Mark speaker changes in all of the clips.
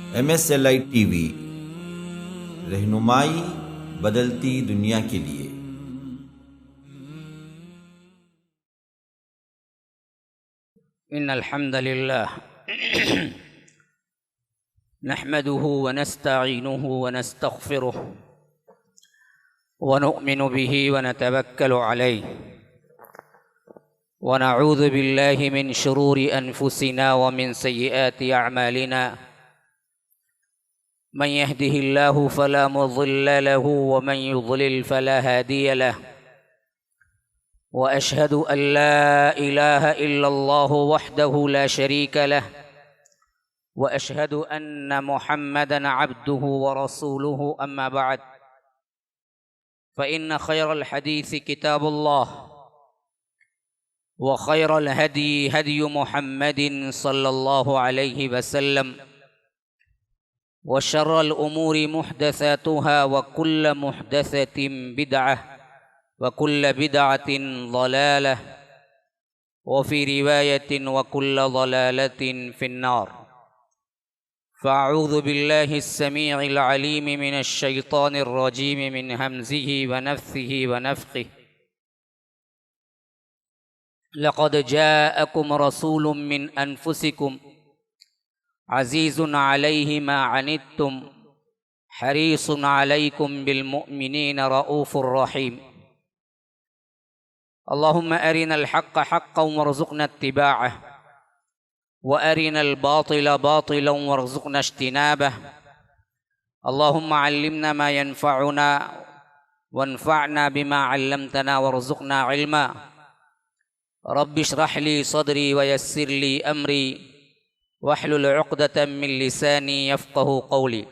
Speaker 1: MSLI TV रहनुमाई बदलती दुनिया के लिए।
Speaker 2: इन्नल हम्दुलिल्लाह नहमदुहु व नस्तईनुहु व नस्तगफिरुहु व नु'मिनु बिही व नतवक्कलु अलैहि व नऊज़ु बिल्लाहि मिन शुरूरि अनफुसिना व मिन सय्यिआति अअमालिना मन यहदिहिल्लाहु फला मुज़िल्ल लहु व मन युज़लिल फला हादिय लहु व अशहदु अन ला इलाहा इल्लल्लाहु वहदहु ला शरीका लहु व अशहदु अन्न मुहम्मदन अब्दुहु व रसूलुहु अम्मा बअद फ़इन्न खैरल हदीस किताबुल्लाह व खैरल हदी हदी मुहम्मदिन सल्लल्लाहु अलैहि वसल्लम व शर्रल उमूरि मुहदसातुहा व कुल्ल मुहदसतिन बिदअह व कुल्ल बिदअतिन ज़लालह व फ़ी रिवायतिन व कुल्ल ज़लालतिन फ़िन्नार। फ़अऊज़ु बिल्लाहि अस्समीइल अलीम मिनश शैतानिर रजीम मिन हमज़िहि व नफ़्सिहि व नफ़्ख़िहि। लक़द जाअकुम रसूलुम मिन अनफुसिकुम अज़ीज़ुन अलैहि मा अनित्तुम हरीसुन अलैकुम बिलमुअ्मिनीन रऊफ़ुर रहीम। अल्लाहुम्मा अरिनल हक़्क़ हक़्क़न वरज़ुक़ना इत्तिबाअह व अरिनल बातिला बातिलन वरज़ुक़ना इज्तिनाबह। अल्लाहुम्मा अल्लिमना मा यनफ़अुना वन्फ़अना बिमा अल्लमतना वरज़ुक़ना इल्मा। रब्बि इश्रह ली सदरी व यस्सिर ली अमरी वहलुल उक़दतम मिन लिसानी यफ़क़हू क़ौली।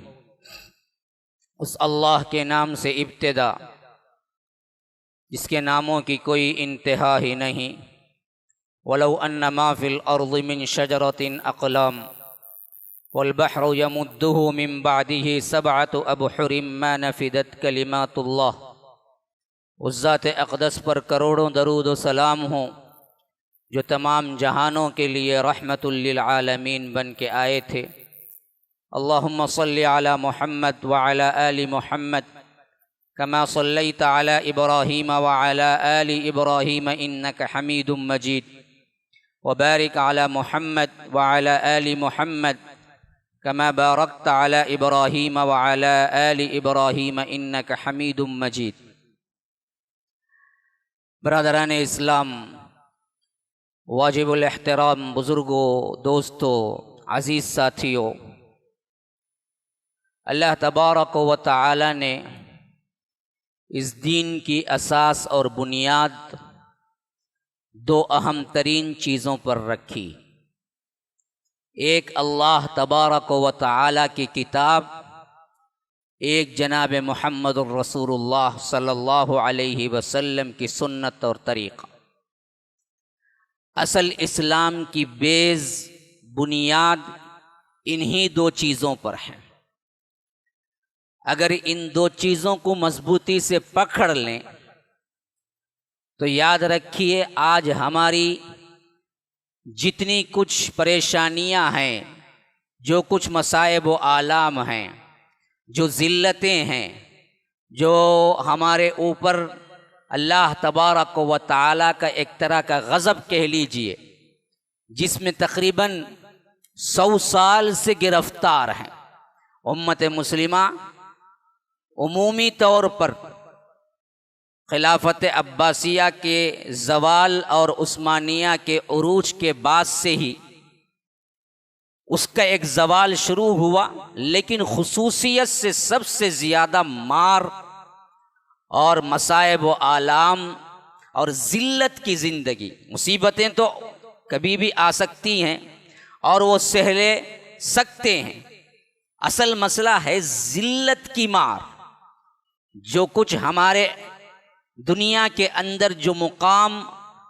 Speaker 2: उस अल्लाह के नाम से इब्तिदा जिसके नामों की कोई इंतहा ही नहीं। वलौ अन्ना मा फ़िल अर्ज़ि मिन शजरतिन अक़लाम वल बहरु यमुद्दुहु मिन बअदिही सबअतु अबहुरिम मा नफ़िदत कलिमातुल्लाह। उस ज़ात अक़दस पर करोड़ों दरूद व सलाम हो जो तमाम जहानों के लिए रहमतुल लिल आलमीन बन के आए थे। अल्लाहुम्मा सल्लि अला मुहम्मद व अला आलि मुहम्मद कमा सल्लैत अला इब्राहीम व अला आलि इब्राहीम इन्नका हमीदुम मजीद व बारिक अला मुहम्मद व अला आलि मुहम्मद कमा बारकत अला इब्राहीम व अला आलि इब्राहीम इन्नका हमीदुम मजीद। बरदरान इस्लाम, वाजिबुल एहतराम बुज़ुर्गों, दोस्तों, अज़ीज़ साथियों, अल्लाह तबारक व तआला ने इस दीन की असास और बुनियाद दो अहम तरीन चीज़ों पर रखी। एक अल्लाह तबारक व तआला की किताब, एक जनाब मुहम्मदुर रसूलुल्लाह सल्लल्लाहु अलैहि वसल्लम की सुन्नत और तरीक़ा। असल इस्लाम की बेज़ बुनियाद इन्हीं दो चीज़ों पर है। अगर इन दो चीज़ों को मजबूती से पकड़ लें तो याद रखिए आज हमारी जितनी कुछ परेशानियां हैं, जो कुछ मसाइब व आलाम हैं, जो ज़िल्लतें हैं, जो हमारे ऊपर अल्लाह तबारक व तआला का एक तरह का गज़ब कह लीजिए, जिसमें तकरीबन 100 साल से गिरफ्तार हैं। उम्मत मुस्लिमा उमूमी तौर पर खिलाफत अब्बासिया के ज़वाल और उस्मानिया के उरूज के बाद से ही उसका एक ज़वाल शुरू हुआ, लेकिन खुसूसियत से सबसे ज़्यादा मार और मसाइब व आलाम और ज़िल्लत की ज़िंदगी। मुसीबतें तो कभी भी आ सकती हैं और वो सह ले सकते हैं, असल मसला है ज़िल्लत की मार। जो कुछ हमारे दुनिया के अंदर जो मुकाम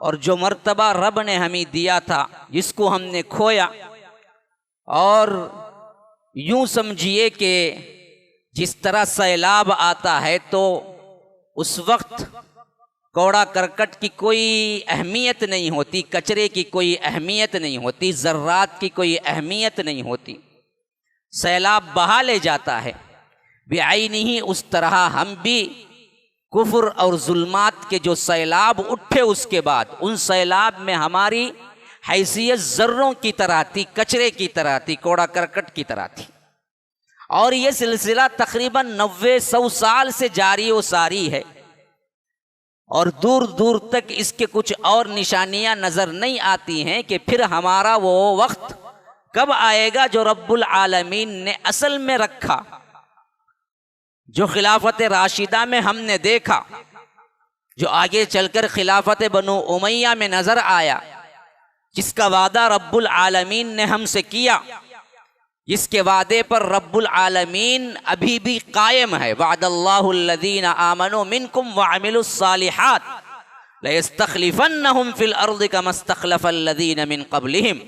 Speaker 2: और जो मर्तबा रब ने हमें दिया था, जिसको हमने खोया, और यूं समझिए कि जिस तरह सैलाब आता है तो उस वक्त कौड़ा करकट की कोई अहमियत नहीं होती, कचरे की कोई अहमियत नहीं होती, ज़र्रात की कोई अहमियत नहीं होती। सैलाब बहा ले जाता है, बेआईनी उस तरह हम भी कुफ्र और जुल्मात के जो सैलाब उठे उसके बाद उन सैलाब में हमारी हैसियत ज़र्रों की तरह थी, कचरे की तरह थी, कूड़ा करकट की तरह थी। और ये सिलसिला तकरीबन 90-100 साल से जारी व सारी है और दूर दूर तक इसके कुछ और निशानियां नज़र नहीं आती हैं कि फिर हमारा वो वक्त कब आएगा जो रब्बुल आलमीन ने असल में रखा, जो खिलाफत राशिदा में हमने देखा, जो आगे चलकर खिलाफत बनु उमैया में नज़र आया, जिसका वादा रब्बुल आलमीन ने हमसे किया, जिसके वादे पर रब्बुल आलमीन अभी भी कायम है। वअदल्लाहुल्लज़ीना आमनू मिनकुम वअमिलुस्सालिहात लयस्तखलिफन्नहुम फिल अर्दि कमस्तखलफल्लज़ीना मिन क़ब्लिहिम।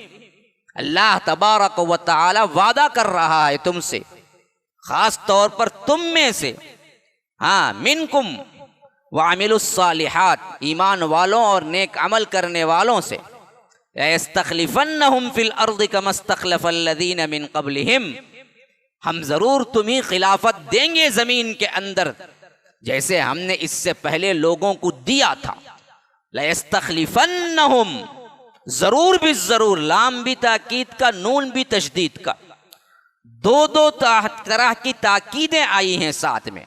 Speaker 2: अल्लाह तबारक व तआला वादा कर रहा है तुमसे, खास तौर पर तुम में से, हाँ, मिनकुम वअमिलुस्सालिहात, ईमान वालों और नेक अमल करने वालों से, यस्तखलिफन्नहुम फिल अर्दि कमस्तखलफल्लज़ीना मिन क़ब्लिहिम, हम जरूर तुम्हें खिलाफत देंगे जमीन के अंदर जैसे हमने इससे पहले लोगों को दिया था। लयस्तखलिफन्नहुम, जरूर भी जरूर, लाम भी ताकीद का, नून भी तशदीद का, दो दो तरह की ताकीदें आई हैं साथ में।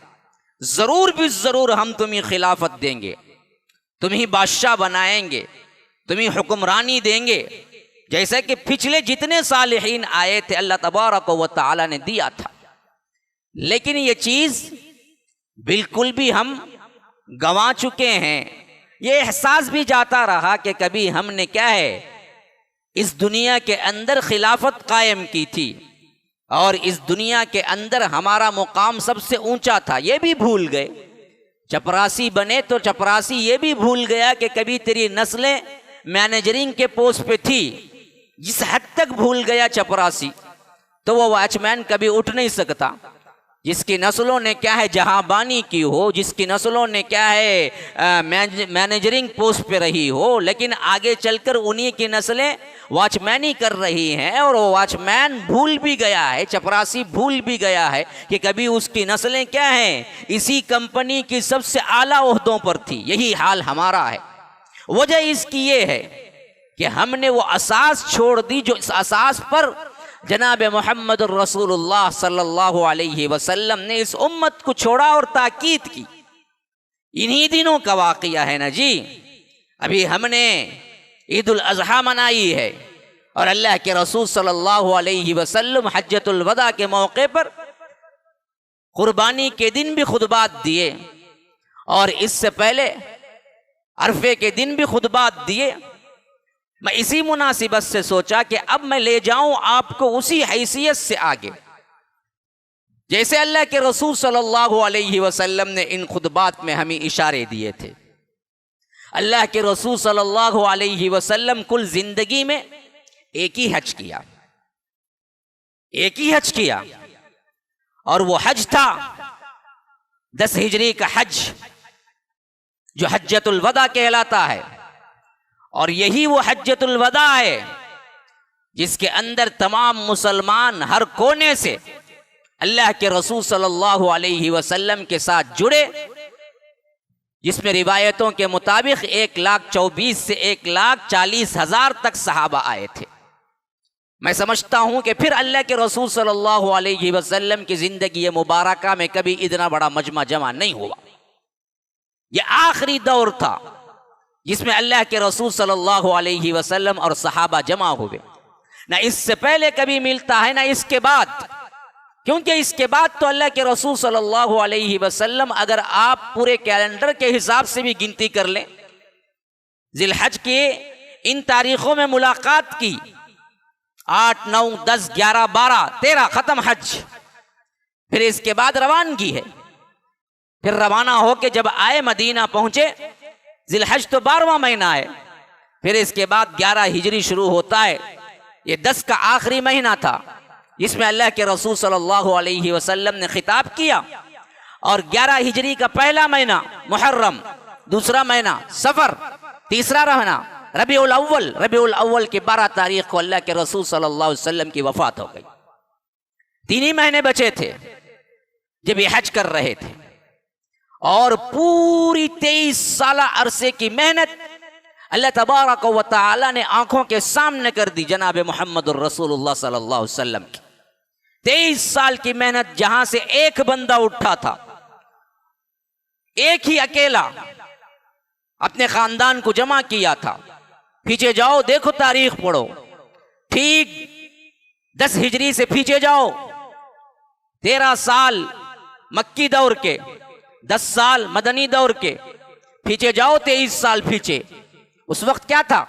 Speaker 2: जरूर भी जरूर हम तुम्हें खिलाफत देंगे, तुम्हें बादशाह बनाएंगे, तुम्हें हुक्मरानी देंगे, जैसे कि पिछले जितने सालिहीन आए थे अल्लाह तबारक व तआला ने दिया था। लेकिन ये चीज बिल्कुल भी हम गंवा चुके हैं। ये एहसास भी जाता रहा कि कभी हमने क्या है इस दुनिया के अंदर खिलाफत कायम की थी और इस दुनिया के अंदर हमारा मुकाम सबसे ऊंचा था, ये भी भूल गए। चपरासी बने तो चपरासी ये भी भूल गया कि कभी तेरी नस्लें मैनेजरिंग के पोस्ट पे थी। जिस हद तक भूल गया चपरासी, तो वो वॉचमैन कभी उठ नहीं सकता। जिसकी नस्लों ने क्या है जहांबानी की हो, जिसकी नस्लों ने क्या है मैनेजरिंग पोस्ट पे रही हो, लेकिन आगे चलकर उन्हीं की नस्लें वॉचमैनी कर रही हैं और वो वॉचमैन भूल भी गया है, चपरासी भूल भी गया है कि कभी उसकी नस्लें क्या हैं इसी कंपनी की सबसे आला ओहदों पर थी। यही हाल हमारा है। वजह इसकी ये है कि हमने वो असास छोड़ दी जो इस असास पर जनाब मोहम्मद रसूलुल्लाह सल्लल्लाहु अलैहि वसल्लम ने इस उम्मत को छोड़ा और ताकीद की। इन्हीं दिनों का वाक़या है ना जी। अभी हमने ईद उल अज़हा मनाई है और अल्लाह के रसूल सल्लल्लाहु अलैहि वसल्लम हज्जतुल वदा के मौके पर कुर्बानी के दिन भी खुतबात दिए और इससे पहले अरफे के दिन भी खुतबात दिए। मैं इसी मुनासिबत से सोचा कि अब मैं ले जाऊं आपको उसी हैसियत से आगे, जैसे अल्लाह के रसूल सल्लल्लाहु अलैहि वसल्लम ने इन खुतबात में हमें इशारे दिए थे। अल्लाह के रसूल सल्लल्लाहु अलैहि वसल्लम कुल जिंदगी में एक ही हज किया, एक ही हज किया और वो हज था 10 हिजरी का हज जो हज्जतुल वदा कहलाता है। और यही वो हज्जतुल वदा है जिसके अंदर तमाम मुसलमान हर कोने से अल्लाह के रसूल सल्लल्लाहु अलैहि वसल्लम के साथ जुड़े, जिसमें रिवायतों के मुताबिक 1,24,000 से 1,40,000 तक सहाबा आए थे। मैं समझता हूं कि फिर अल्लाह के रसूल सल्लल्लाहु अलैहि वसल्लम की जिंदगी मुबारका में कभी इतना बड़ा मजमा जमा नहीं हुआ। यह आखिरी दौर था जिसमें अल्लाह के रसूल सल्लल्लाहु अलैहि वसल्लम और सहाबा जमा हुए। ना इससे पहले कभी मिलता है ना इसके बाद, क्योंकि इसके बाद तो अल्लाह के रसूल सल्लल्लाहु अलैहि वसल्लम अगर आप पूरे कैलेंडर के हिसाब से भी गिनती कर लें, जिलहज के इन तारीखों में मुलाकात की 8, 9, 10, 11, 12, 13 खत्म हज। फिर इसके बाद रवानगी है। फिर रवाना होके जब आए मदीना पहुंचे, जिलहज तो 12वां महीना है। फिर इसके बाद 11 हिजरी शुरू होता है। ये 10 का आखिरी महीना था जिसमें अल्लाह के रसूल सल्लल्लाहु अलैहि वसल्लम ने खिताब किया। और 11 हिजरी का पहला महीना मुहर्रम, दूसरा महीना सफर, तीसरा महीना रबीउल अव्वल। रबीउल अव्वल की 12 तारीख को अल्लाह के रसूल सल्लल्लाहु अलैहि वसल्लम की वफात हो गई। 3 ही महीने बचे थे जब ये हज कर रहे थे, और पूरी 23 साल अरसे की मेहनत अल्लाह तबारक व तआला ने आंखों के सामने कर दी जनाब मुहम्मदुर रसूलुल्लाह सल्लल्लाहु अलैहि वसल्लम की। 23 साल की मेहनत, जहां से एक बंदा उठा था, एक ही अकेला अपने खानदान को जमा किया था। पीछे जाओ, देखो तारीख पढ़ो, ठीक 10 हिजरी से पीछे जाओ, 13 साल मक्की दौर के, 10 साल मदनी दौर के, पीछे जाओ 23 साल पीछे। उस वक्त क्या था?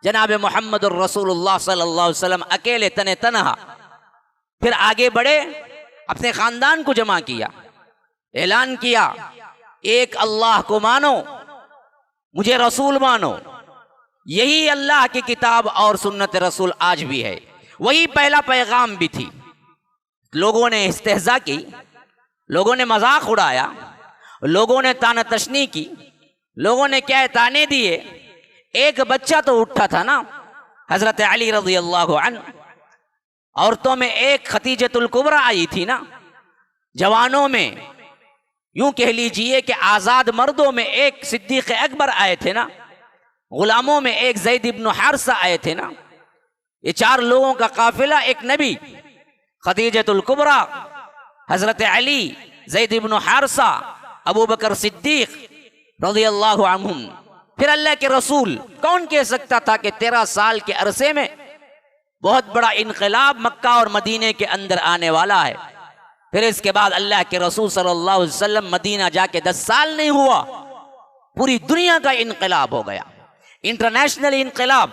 Speaker 2: जनाब मोहम्मद रसूलुल्लाह सल्लल्लाहु अलैहि वसल्लम अकेले तने तनहा। फिर आगे बढ़े, अपने खानदान को जमा किया, ऐलान किया, एक अल्लाह को मानो, मुझे रसूल मानो। यही अल्लाह की किताब और सुन्नत रसूल आज भी है, वही पहला पैगाम भी थी। लोगों ने इस्तेहजा की, लोगों ने मजाक उड़ाया, लोगों ने ताना तशनी की, लोगों ने क्या ताने दिए। एक बच्चा तो उठा था ना, हजरत अली रज़ी अल्लाहु अन्हु। औरतों में एक खतीजतुल कुबरा आई थी ना, जवानों में यूं कह लीजिए कि आजाद मर्दों में एक सिद्दीक अकबर आए थे ना, गुलामों में एक ज़ैद इब्न हारिसा आए थे ना। ये 4 लोगों का काफिला एक नबी, खतीजतुल कुबरा, हजरत अली, ज़ैद इब्न हारिसा, अबू बकर सिद्दीक रज़ियल्लाहु अन्हुम, फिर अल्लाह के रसूल। कौन कह सकता था कि 13 साल के अरसे में बहुत बड़ा इनकलाब मक्का और मदीने के अंदर आने वाला है। फिर इसके बाद अल्लाह के रसूल सल्लल्लाहु अलैहि वसल्लम मदीना जाके 10 साल नहीं हुआ, पूरी दुनिया का इनकलाब हो गया, इंटरनेशनल इनकलाब।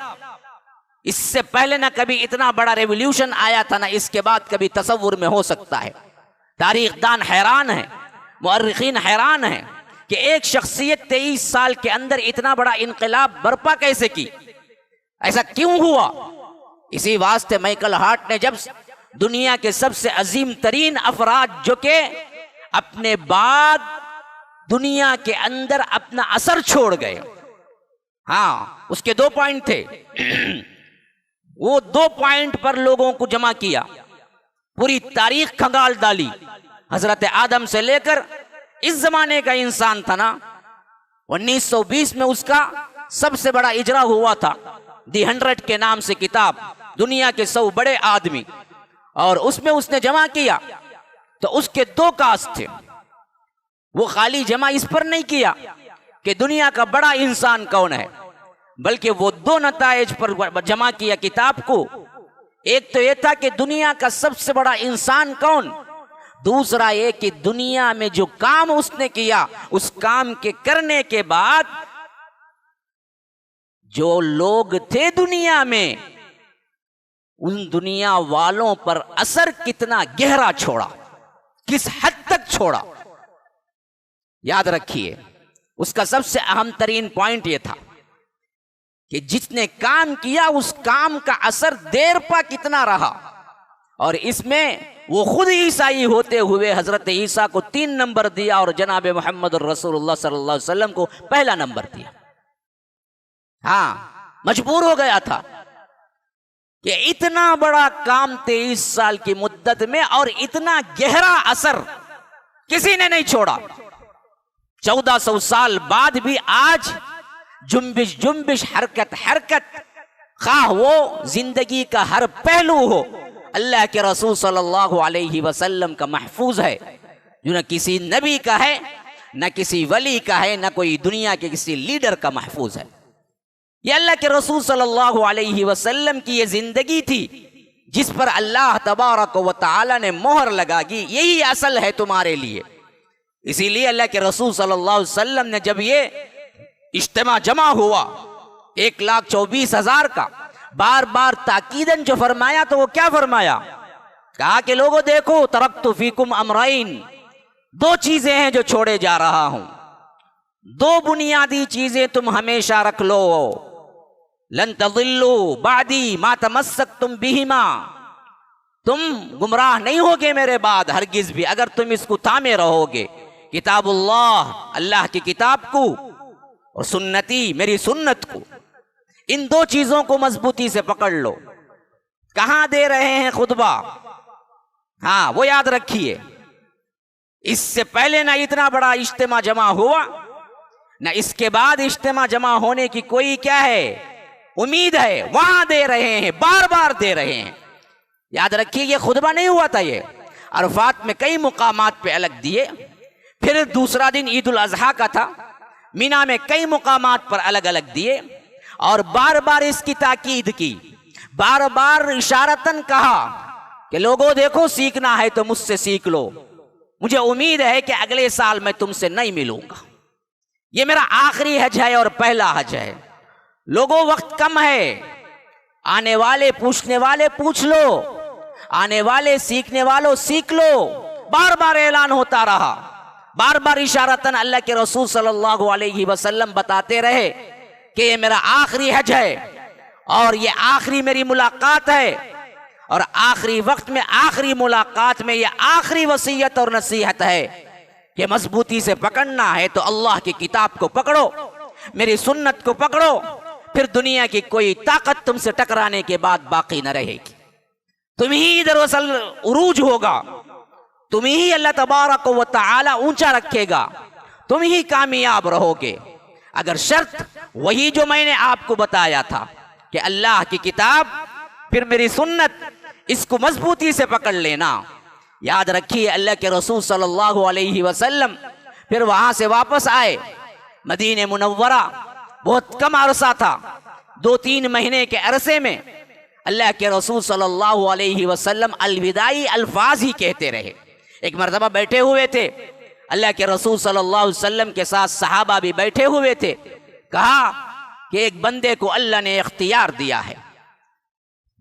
Speaker 2: इससे पहले ना कभी इतना बड़ा रेवोल्यूशन आया था, ना इसके बाद कभी तसव्वुर में हो सकता है। तारीख दान हैरान है, मुअर्रिखीन हैरान है कि एक शख्सियत 23 साल के अंदर इतना बड़ा इनकलाब बर्पा कैसे की, ऐसा क्यों हुआ। इसी वास्ते माइकल हार्ट ने जब दुनिया के सबसे अजीम तरीन अफराद जो के अपने बाद दुनिया के अंदर अपना असर छोड़ गए, हाँ, उसके 2 पॉइंट थे। वो 2 पॉइंट पर लोगों को जमा किया, पूरी तारीख खंगाल डाली। हजरत आदम से लेकर इस जमाने का इंसान था ना, 1920 में उसका सबसे बड़ा इजरा हुआ था, दी 100 के नाम से किताब, दुनिया के 100 बड़े आदमी, और उसमें उसने जमा किया। तो उसके 2 कास्ट थे। वो खाली जमा इस पर नहीं किया कि दुनिया का बड़ा इंसान कौन है, बल्कि वो 2 नताइज पर जमा किया किताब को। एक तो ये था कि दुनिया का सबसे बड़ा इंसान कौन, दूसरा ये कि दुनिया में जो काम उसने किया, उस काम के करने के बाद जो लोग थे दुनिया में, उन दुनिया वालों पर असर कितना गहरा छोड़ा, किस हद तक छोड़ा। याद रखिए, उसका सबसे अहम तरीन पॉइंट यह था कि जिसने काम किया उस काम का असर देर पा कितना रहा। और इसमें वो खुद ईसाई होते हुए हजरत ईसा को 3 नंबर दिया और जनाब मोहम्मद रसूलुल्लाह सल्लल्लाहु अलैहि वसल्लम को पहला नंबर दिया। हाँ, मजबूर हो गया था कि इतना बड़ा काम 23 साल की मुद्दत में और इतना गहरा असर किसी ने नहीं छोड़ा। 1400 साल बाद भी आज जुम्बिश जुम्बिश, हरकत हरकत, खा वो जिंदगी का हर पहलू हो, अल्लाह के रसूल सल्लल्लाहु अलैहि वसल्लम का महफूज है, जो न किसी नबी का है, न किसी वली का है, न कोई दुनिया के किसी लीडर का महफूज है। ये अल्लाह के रसूल सल्लल्लाहु अलैहि वसल्लम की ये जिंदगी थी जिस पर अल्लाह तबारक व तआला ने मोहर लगा दी, यही असल है तुम्हारे लिए। इसीलिए अल्लाह के रसूल सल्लल्लाहु अलैहि वसल्लम ने जब ये इज्तिमा जमा हुआ 1,24,000 का, बार बार ताकीदन जो फरमाया, तो वो क्या फरमाया, कहा कि लोगों देखो, तरक्तु फीकुम अमरैन, 2 चीजें हैं जो छोड़े जा रहा हूं, 2 बुनियादी चीजें तुम हमेशा रख लो, लन तज़िल्लू बादी मा तमस्सकतुम बिहिमा, तुम गुमराह नहीं होगे मेरे बाद हरगिज भी अगर तुम इसको थामे रहोगे, किताबुल्लाह, अल्लाह की किताब को, और सुन्नती, मेरी सुन्नत को। इन 2 चीजों को मजबूती से पकड़ लो। कहां दे रहे हैं खुतबा, हाँ, वो याद रखिए, इससे पहले ना इतना बड़ा इज्तिमा जमा हुआ, ना इसके बाद इज्तिमा जमा होने की कोई क्या है उम्मीद है। वहां दे रहे हैं, बार बार दे रहे हैं। याद रखिए, ये खुतबा नहीं हुआ था, ये अरफात में कई मुकामात पे अलग दिए, फिर दूसरा दिन ईद उल अजहा का था, मीना में कई मुकामात पर अलग अलग दिए, और बार बार इसकी ताकीद की, बार बार इशारतन कहा कि लोगों देखो, सीखना है तो मुझसे सीख लो, मुझे उम्मीद है कि अगले साल मैं तुमसे नहीं मिलूंगा, ये मेरा आखिरी हज है और पहला हज है। लोगों वक्त कम है, आने वाले पूछने वाले पूछ लो, आने वाले सीखने वालों सीख लो। बार बार ऐलान होता रहा, बार बार इशारतन अल्लाह के रसूल सल्लल्लाहु अलैहि वसल्लम बताते रहे कि ये मेरा आखिरी हज है और ये आखिरी मेरी मुलाकात है, और आखिरी वक्त में आखिरी मुलाकात में ये आखिरी वसीयत और नसीहत है कि मजबूती से पकड़ना है तो अल्लाह की किताब को पकड़ो, मेरी सुन्नत को पकड़ो, फिर दुनिया की कोई ताकत तुमसे टकराने के बाद बाकी न रहेगी। तुम ही इधर वसल उरूज होगा, तुम ही अल्लाह तबारक व तआला ऊंचा रखेगा, तुम ही कामयाब रहोगे। अगर शर्त वही जो मैंने आपको बताया था कि अल्लाह की किताब फिर मेरी सुन्नत, इसको मजबूती से पकड़ लेना। याद रखिए, अल्लाह के रसूल सल्लल्लाहु अलैहि वसल्लम फिर वहां से वापस आए मदीने मुनव्वरा। बहुत कम अरसा था, 2-3 महीने के अरसे में अल्लाह के रसूल सल्लल्लाहु अलैहि वसल्लम अलविदाई अल्फाज ही कहते रहे। एक मर्तबा बैठे हुए थे अल्लाह के रसूल सल्लल्लाहु अलैहि वसल्लम के साथ सहाबा भी बैठे हुए थे। कहा कि एक बंदे को अल्लाह ने इख्तियार दिया है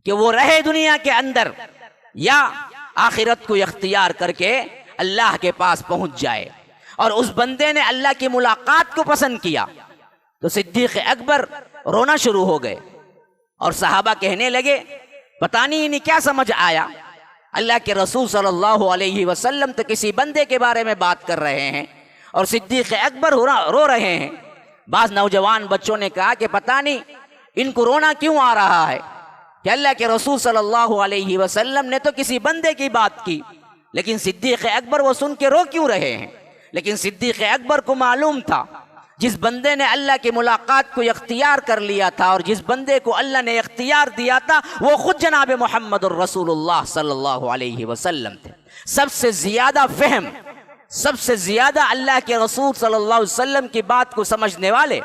Speaker 2: कि वो रहे दुनिया के अंदर या आखिरत को इख्तियार करके अल्लाह के पास पहुंच जाए। और उस बंदे ने अल्लाह की मुलाकात को पसंद किया तो सिद्दीक अकबर रोना शुरू हो गए और सहाबा कहने लगे, पता नहीं इन्हें क्या समझ आया, अल्लाह के रसूल सल्लल्लाहु अलैहि वसल्लम तो किसी बंदे के बारे में बात कर रहे हैं और सिद्दीक अकबर रो रहे हैं। बाज नौजवान बच्चों ने कहा कि पता नहीं इनको रोना क्यों आ रहा है कि अल्लाह के रसूल सल्लल्लाहु अलैहि वसल्लम ने तो किसी बंदे की बात की, लेकिन सिद्दीक अकबर वो सुन के रो क्यों रहे हैं। लेकिन सिद्दीक अकबर को मालूम था, जिस बंदे ने अल्लाह की मुलाकात को इख्तियार कर लिया था और जिस बंदे को अल्लाह ने इख्तियार दिया था वो खुद जनाब मोहम्मद रसूलुल्लाह सल्लल्लाहु अलैहि वसल्लम थे। सबसे ज्यादा फहम, सबसे ज्यादा अल्लाह के रसूल सल्लल्लाहु अलैहि वसल्लम की बात को समझने वाले,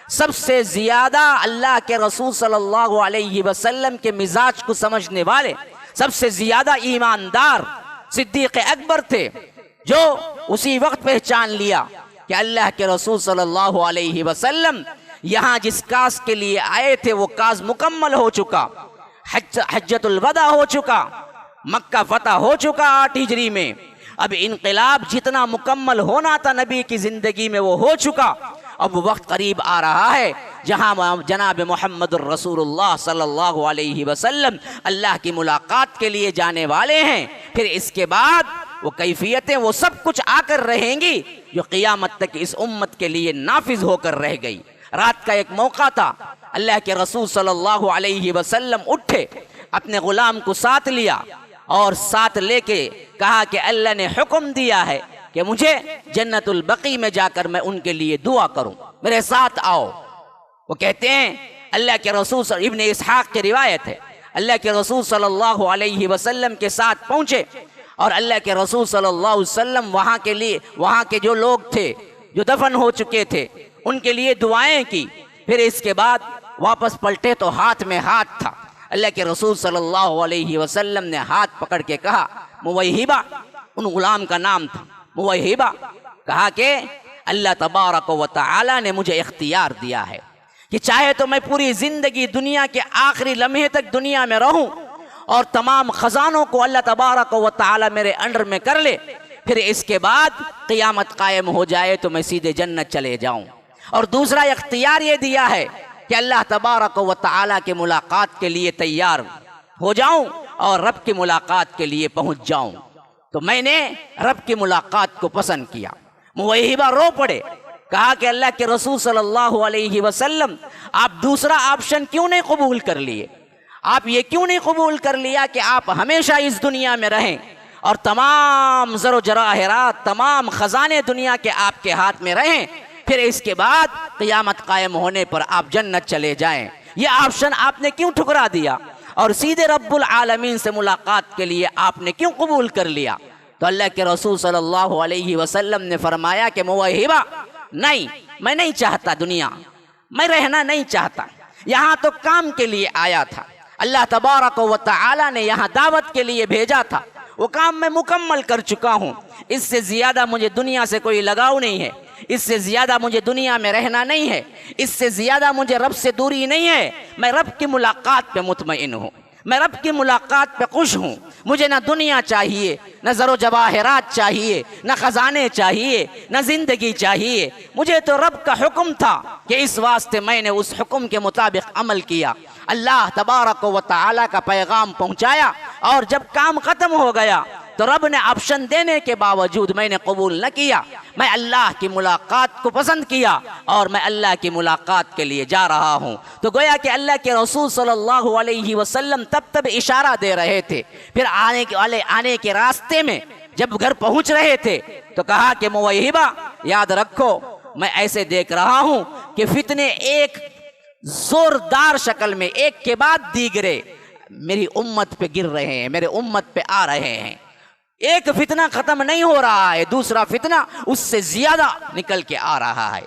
Speaker 2: सबसे ज्यादा अल्लाह के रसूल सल्लल्लाहु अलैहि वसल्लम के मिजाज को समझने वाले, सबसे ज्यादा ईमानदार सिद्दीक अकबर थे, जो उसी वक्त पहचान लिया कि अल्लाह के रसूल सल्लल्लाहु अलैहि वसल्लम यहाँ जिस काज के लिए आए थे वो काज मुकम्मल हो चुका, हज्जतुल वदा हो चुका, मक्का फतह हो चुका 8 हिजरी में। अब इनकलाब जितना मुकम्मल होना था नबी की जिंदगी में वो हो चुका। अब वक्त करीब आ रहा है जहाँ जनाब मोहम्मद रसूलुल्लाह सल्लल्लाहु अलैहि वसल्लम अल्लाह की मुलाकात के लिए जाने वाले हैं। फिर इसके बाद वो कैफियतें वो सब कुछ आकर रहेंगी जो क़ियामत तक इस उम्मत के लिए नाफिज होकर रह गई। रात का एक मौका था, अल्लाह के रसूल सल्लल्लाहु अलैहि वसल्लम उठे, अपने गुलाम को साथ लिया और साथ लेके कहा कि अल्लाह ने हुक्म दिया है कि मुझे जन्नतुल बकी में जाकर मैं उनके लिए दुआ करूं, मेरे साथ आओ। वो कहते हैं अल्लाह के रसूल, इब्न इसहाक की रिवायत है, अल्लाह के रसूल सल्लल्लाहु अलैहि वसल्लम के साथ पहुंचे और अल्लाह के रसूल सल्लल्लाहु अलैहि वसल्लम वहाँ के जो लोग थे जो दफन हो चुके थे उनके लिए दुआएं की। फिर इसके बाद वापस पलटे तो हाथ में हाथ था। अल्लाह के रसूल सल्लल्लाहु अलैहि वसल्लम ने हाथ पकड़ के कहा मुवहिबा, उन गुलाम का नाम था मुवहिबा, कहा कि अल्लाह तबारक व तआला ने मुझे इख्तियार दिया है कि चाहे तो मैं पूरी जिंदगी दुनिया के आखिरी लम्हे तक दुनिया में रहूं और तमाम खजानों को अल्लाह तबारक व तआला मेरे अंडर में कर ले, फिर इसके बाद क़ियामत कायम हो जाए तो मैं सीधे जन्नत चले जाऊं। और दूसरा इख्तियार ये दिया है कि अल्लाह तबारक व तआला की मुलाकात के लिए तैयार हो जाऊं और रब की मुलाकात के लिए पहुंच जाऊं। तो मैंने रब की मुलाकात को पसंद किया। मुवहिबा रो पड़े, कहा कि अल्लाह के रसूल सल्लल्लाहु अलैहि वसल्लम आप दूसरा ऑप्शन क्यों नहीं कबूल कर लिए, आप ये क्यों नहीं कबूल कर लिया कि आप हमेशा इस दुनिया में रहें और तमाम ज़रो जवाहिरात, तमाम ख़जाने दुनिया के आपके हाथ में रहें, फिर इसके बाद क़यामत कायम होने पर आप जन्नत चले जाएं। ये ऑप्शन आपने क्यों ठुकरा दिया और सीधे रब्बुल आलमीन से मुलाकात के लिए आपने क्यों कबूल कर लिया? तो अल्लाह के रसूल सल्लल्लाहु अलैहि वसल्लम ने फरमाया कि मुवहिबा, नहीं, मैं नहीं चाहता दुनिया, मैं रहना नहीं चाहता, यहाँ तो काम के लिए आया था। अल्लाह तबारक व तआला ने यहाँ दावत के लिए भेजा था, वो काम मैं मुकम्मल कर चुका हूँ। इससे ज़्यादा मुझे दुनिया से कोई लगाव नहीं है, इससे ज़्यादा मुझे दुनिया में रहना नहीं है, इससे ज़्यादा मुझे रब से दूरी नहीं है। मैं रब की मुलाकात पे मुतमईन हूँ, मैं रब की मुलाकात पे खुश हूँ। मुझे ना दुनिया चाहिए, न ज़रो जवाहिरात चाहिए, न ख़जाने चाहिए, न ज़िंदगी चाहिए। मुझे तो रब का हुक्म था कि इस वास्ते मैंने उस हुक्म के मुताबिक अमल किया, अल्लाह तबारक व तआला का पैगाम पहुँचाया। और जब काम ख़त्म हो गया तो रब ने ऑप्शन देने के बावजूद मैंने कबूल न किया। मैं अल्लाह की मुलाकात को पसंद किया और मैं अल्लाह की मुलाकात के लिए जा रहा हूँ। तो गोया कि अल्लाह के रसूल सल्लल्लाहु अलैहि वसल्लम तब इशारा दे रहे थे। फिर आने के रास्ते में जब घर पहुँच रहे थे तो कहा कि मुवहिबा, याद रखो, मैं ऐसे देख रहा हूँ कि फितने एक जोरदार शक्ल में एक के बाद दीगरे मेरी उम्मत पे गिर रहे हैं, मेरे उम्मत पे आ रहे हैं। एक फितना खत्म नहीं हो रहा है, दूसरा फितना उससे ज्यादा निकल के आ रहा है,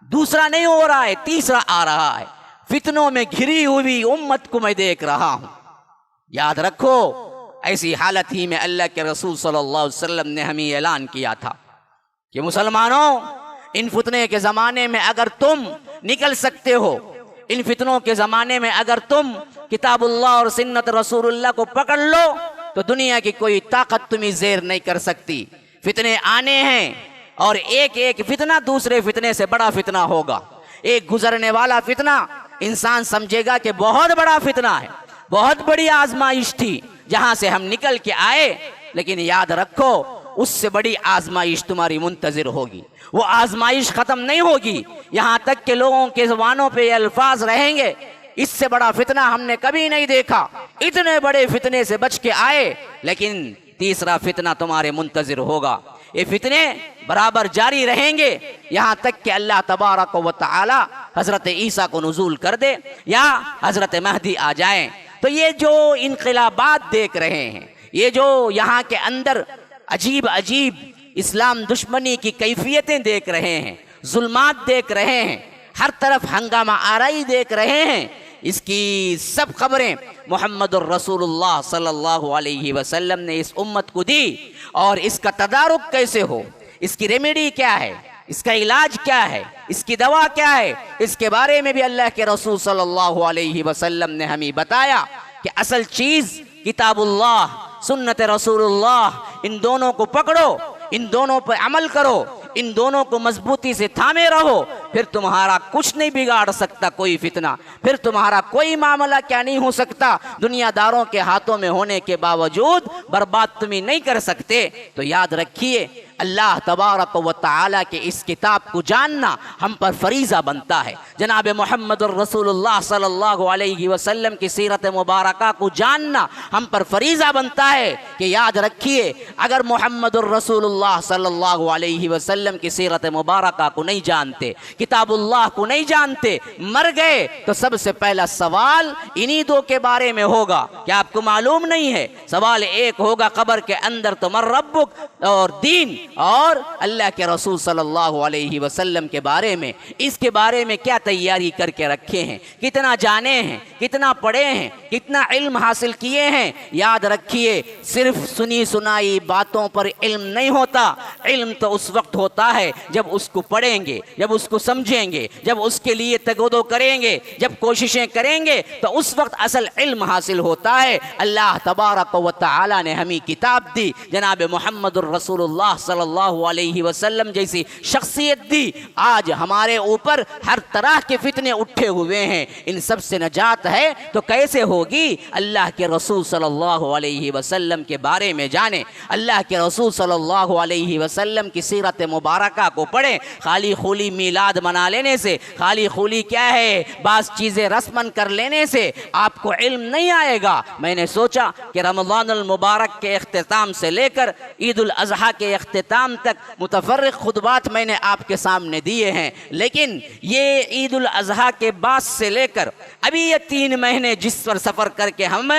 Speaker 2: दूसरा नहीं हो रहा है, तीसरा आ रहा है। फितनों में घिरी हुई उम्मत को मैं देख रहा हूं। याद रखो, ऐसी हालत ही में अल्लाह के रसूल सल्लल्लाहु अलैहि वसल्लम ने हमें ऐलान किया था कि मुसलमानों, इन फितने के ज़माने में अगर तुम निकल सकते हो, इन फितनों के ज़माने में अगर तुम किताबुल्लाह और सुन्नत रसूलुल्लाह को पकड़ लो तो दुनिया की कोई ताकत तुम्हें ज़ेर नहीं कर सकती। फितने आने हैं और एक एक फितना दूसरे फितने से बड़ा फितना होगा। एक गुजरने वाला फितना इंसान समझेगा कि बहुत बड़ा फितना है, बहुत बड़ी आजमाइश थी जहां से हम निकल के आए, लेकिन याद रखो उससे बड़ी आजमाइश तुम्हारी मुंतजिर होगी। वो आजमाइश खत्म नहीं होगी यहाँ तक कि लोगों के ज़ुबानों पे ये अल्फाज रहेंगे, इससे बड़ा फितना हमने कभी नहीं देखा, इतने बड़े फितने से बच के आए, लेकिन तीसरा फितना तुम्हारे मुंतजिर होगा। ये फितने बराबर जारी रहेंगे यहाँ तक कि अल्लाह तबारक व तआला हज़रत ईसा को नुज़ूल कर दे या हज़रत महदी आ जाए। तो ये जो इनक़िलाबात देख रहे हैं, ये जो यहाँ के अंदर अजीब अजीब इस्लाम दुश्मनी की कैफियतें देख रहे हैं, जुल्मात देख रहे हैं, हर तरफ हंगामा आराई देख रहे हैं, इसकी सब खबरें मुहम्मदुर रसूलुल्लाह सल्लल्लाहु अलैहि वसल्लम ने इस उम्मत को दी। और इसका तदारुक कैसे हो, इसकी रेमेडी क्या है, इसका इलाज क्या है, इसकी दवा क्या है, इसके बारे में भी अल्लाह के रसूल सल्लल्लाहु अलैहि वसल्लम ने हमें बताया कि असल चीज़ किताबुल्लाह, सुन्नत रसूलुल्लाह, इन दोनों को पकड़ो, इन दोनों पर अमल करो, इन दोनों को मजबूती से थामे रहो, फिर तुम्हारा कुछ नहीं बिगाड़ सकता कोई फितना, फिर तुम्हारा कोई मामला क्या नहीं हो सकता, दुनियादारों के हाथों में होने के बावजूद बर्बाद तुम्हें नहीं कर सकते। तो याद रखिए, अल्लाह तबारक व तआला के इस किताब को जानना हम पर फरीज़ा बनता है। जनाब मुहम्मदुर रसूलुल्लाह सल्लल्लाहु अलैहि वसल्लम की सीरत मुबारका को जानना हम पर फरीज़ा बनता है कि याद रखिए, अगर मुहम्मदुर रसूलुल्लाह सल्लल्लाहु अलैहि वसल्लम की सीरत मुबारका को नहीं जानते, किताबुल्लाह को नहीं जानते, मर गए तो सबसे पहला सवाल इन्हीं दो के बारे में होगा। क्या आपको मालूम नहीं है? सवाल एक होगा कब्र के अंदर तो मर रब्बुक, और दीन और अल्लाह के रसूल सल्लल्लाहु अलैहि वसल्लम के बारे में, इसके बारे में क्या तैयारी करके रखे हैं, कितना जाने हैं, कितना पढ़े हैं, कितना इल्म हासिल किए हैं। याद रखिए, सिर्फ सुनी सुनाई बातों पर इल्म नहीं होता, इल्म तो उस वक्त होता है जब उसको पढ़ेंगे, जब उसको समझेंगे, जब उसके लिए तगोदो करेंगे, जब कोशिशें करेंगे, तो उस वक्त असल इल्म हासिल होता है। अल्लाह तबारक व तआला ने हमें किताब दी, जनाब मुहम्मदुर रसूलुल्लाह सल्लल्लाहु अलैहि वसल्लम जैसी शख्सियत दी। आज हमारे ऊपर हर तरह के फितने उठे हुए हैं, इन सब से नजात है तो कैसे होगी? अल्लाह के रसूल सल्लल्लाहु अलैहि वसल्लम के बारे में जाने, अल्लाह के रसूल सल्लल्लाहु अलैहि वसल्लम की सीरत मुबारका को पढ़ें। खाली खुली मीलाद मना लेने से, खाली खुली क्या है बास चीज़ें रस्मन कर लेने से आपको इल्म नहीं आएगा। मैंने सोचा कि रमज़ानुल मुबारक के इख्तिताम से लेकर ईद उल अज़हा के इख्तिताम तक मुतफर्रिक़ खुतबात मैंने आपके सामने दिए हैं, लेकिन ये ईद उल अज़हा के बाद से लेकर अभी ये 3 महीने जिस पर सफ़र करके हम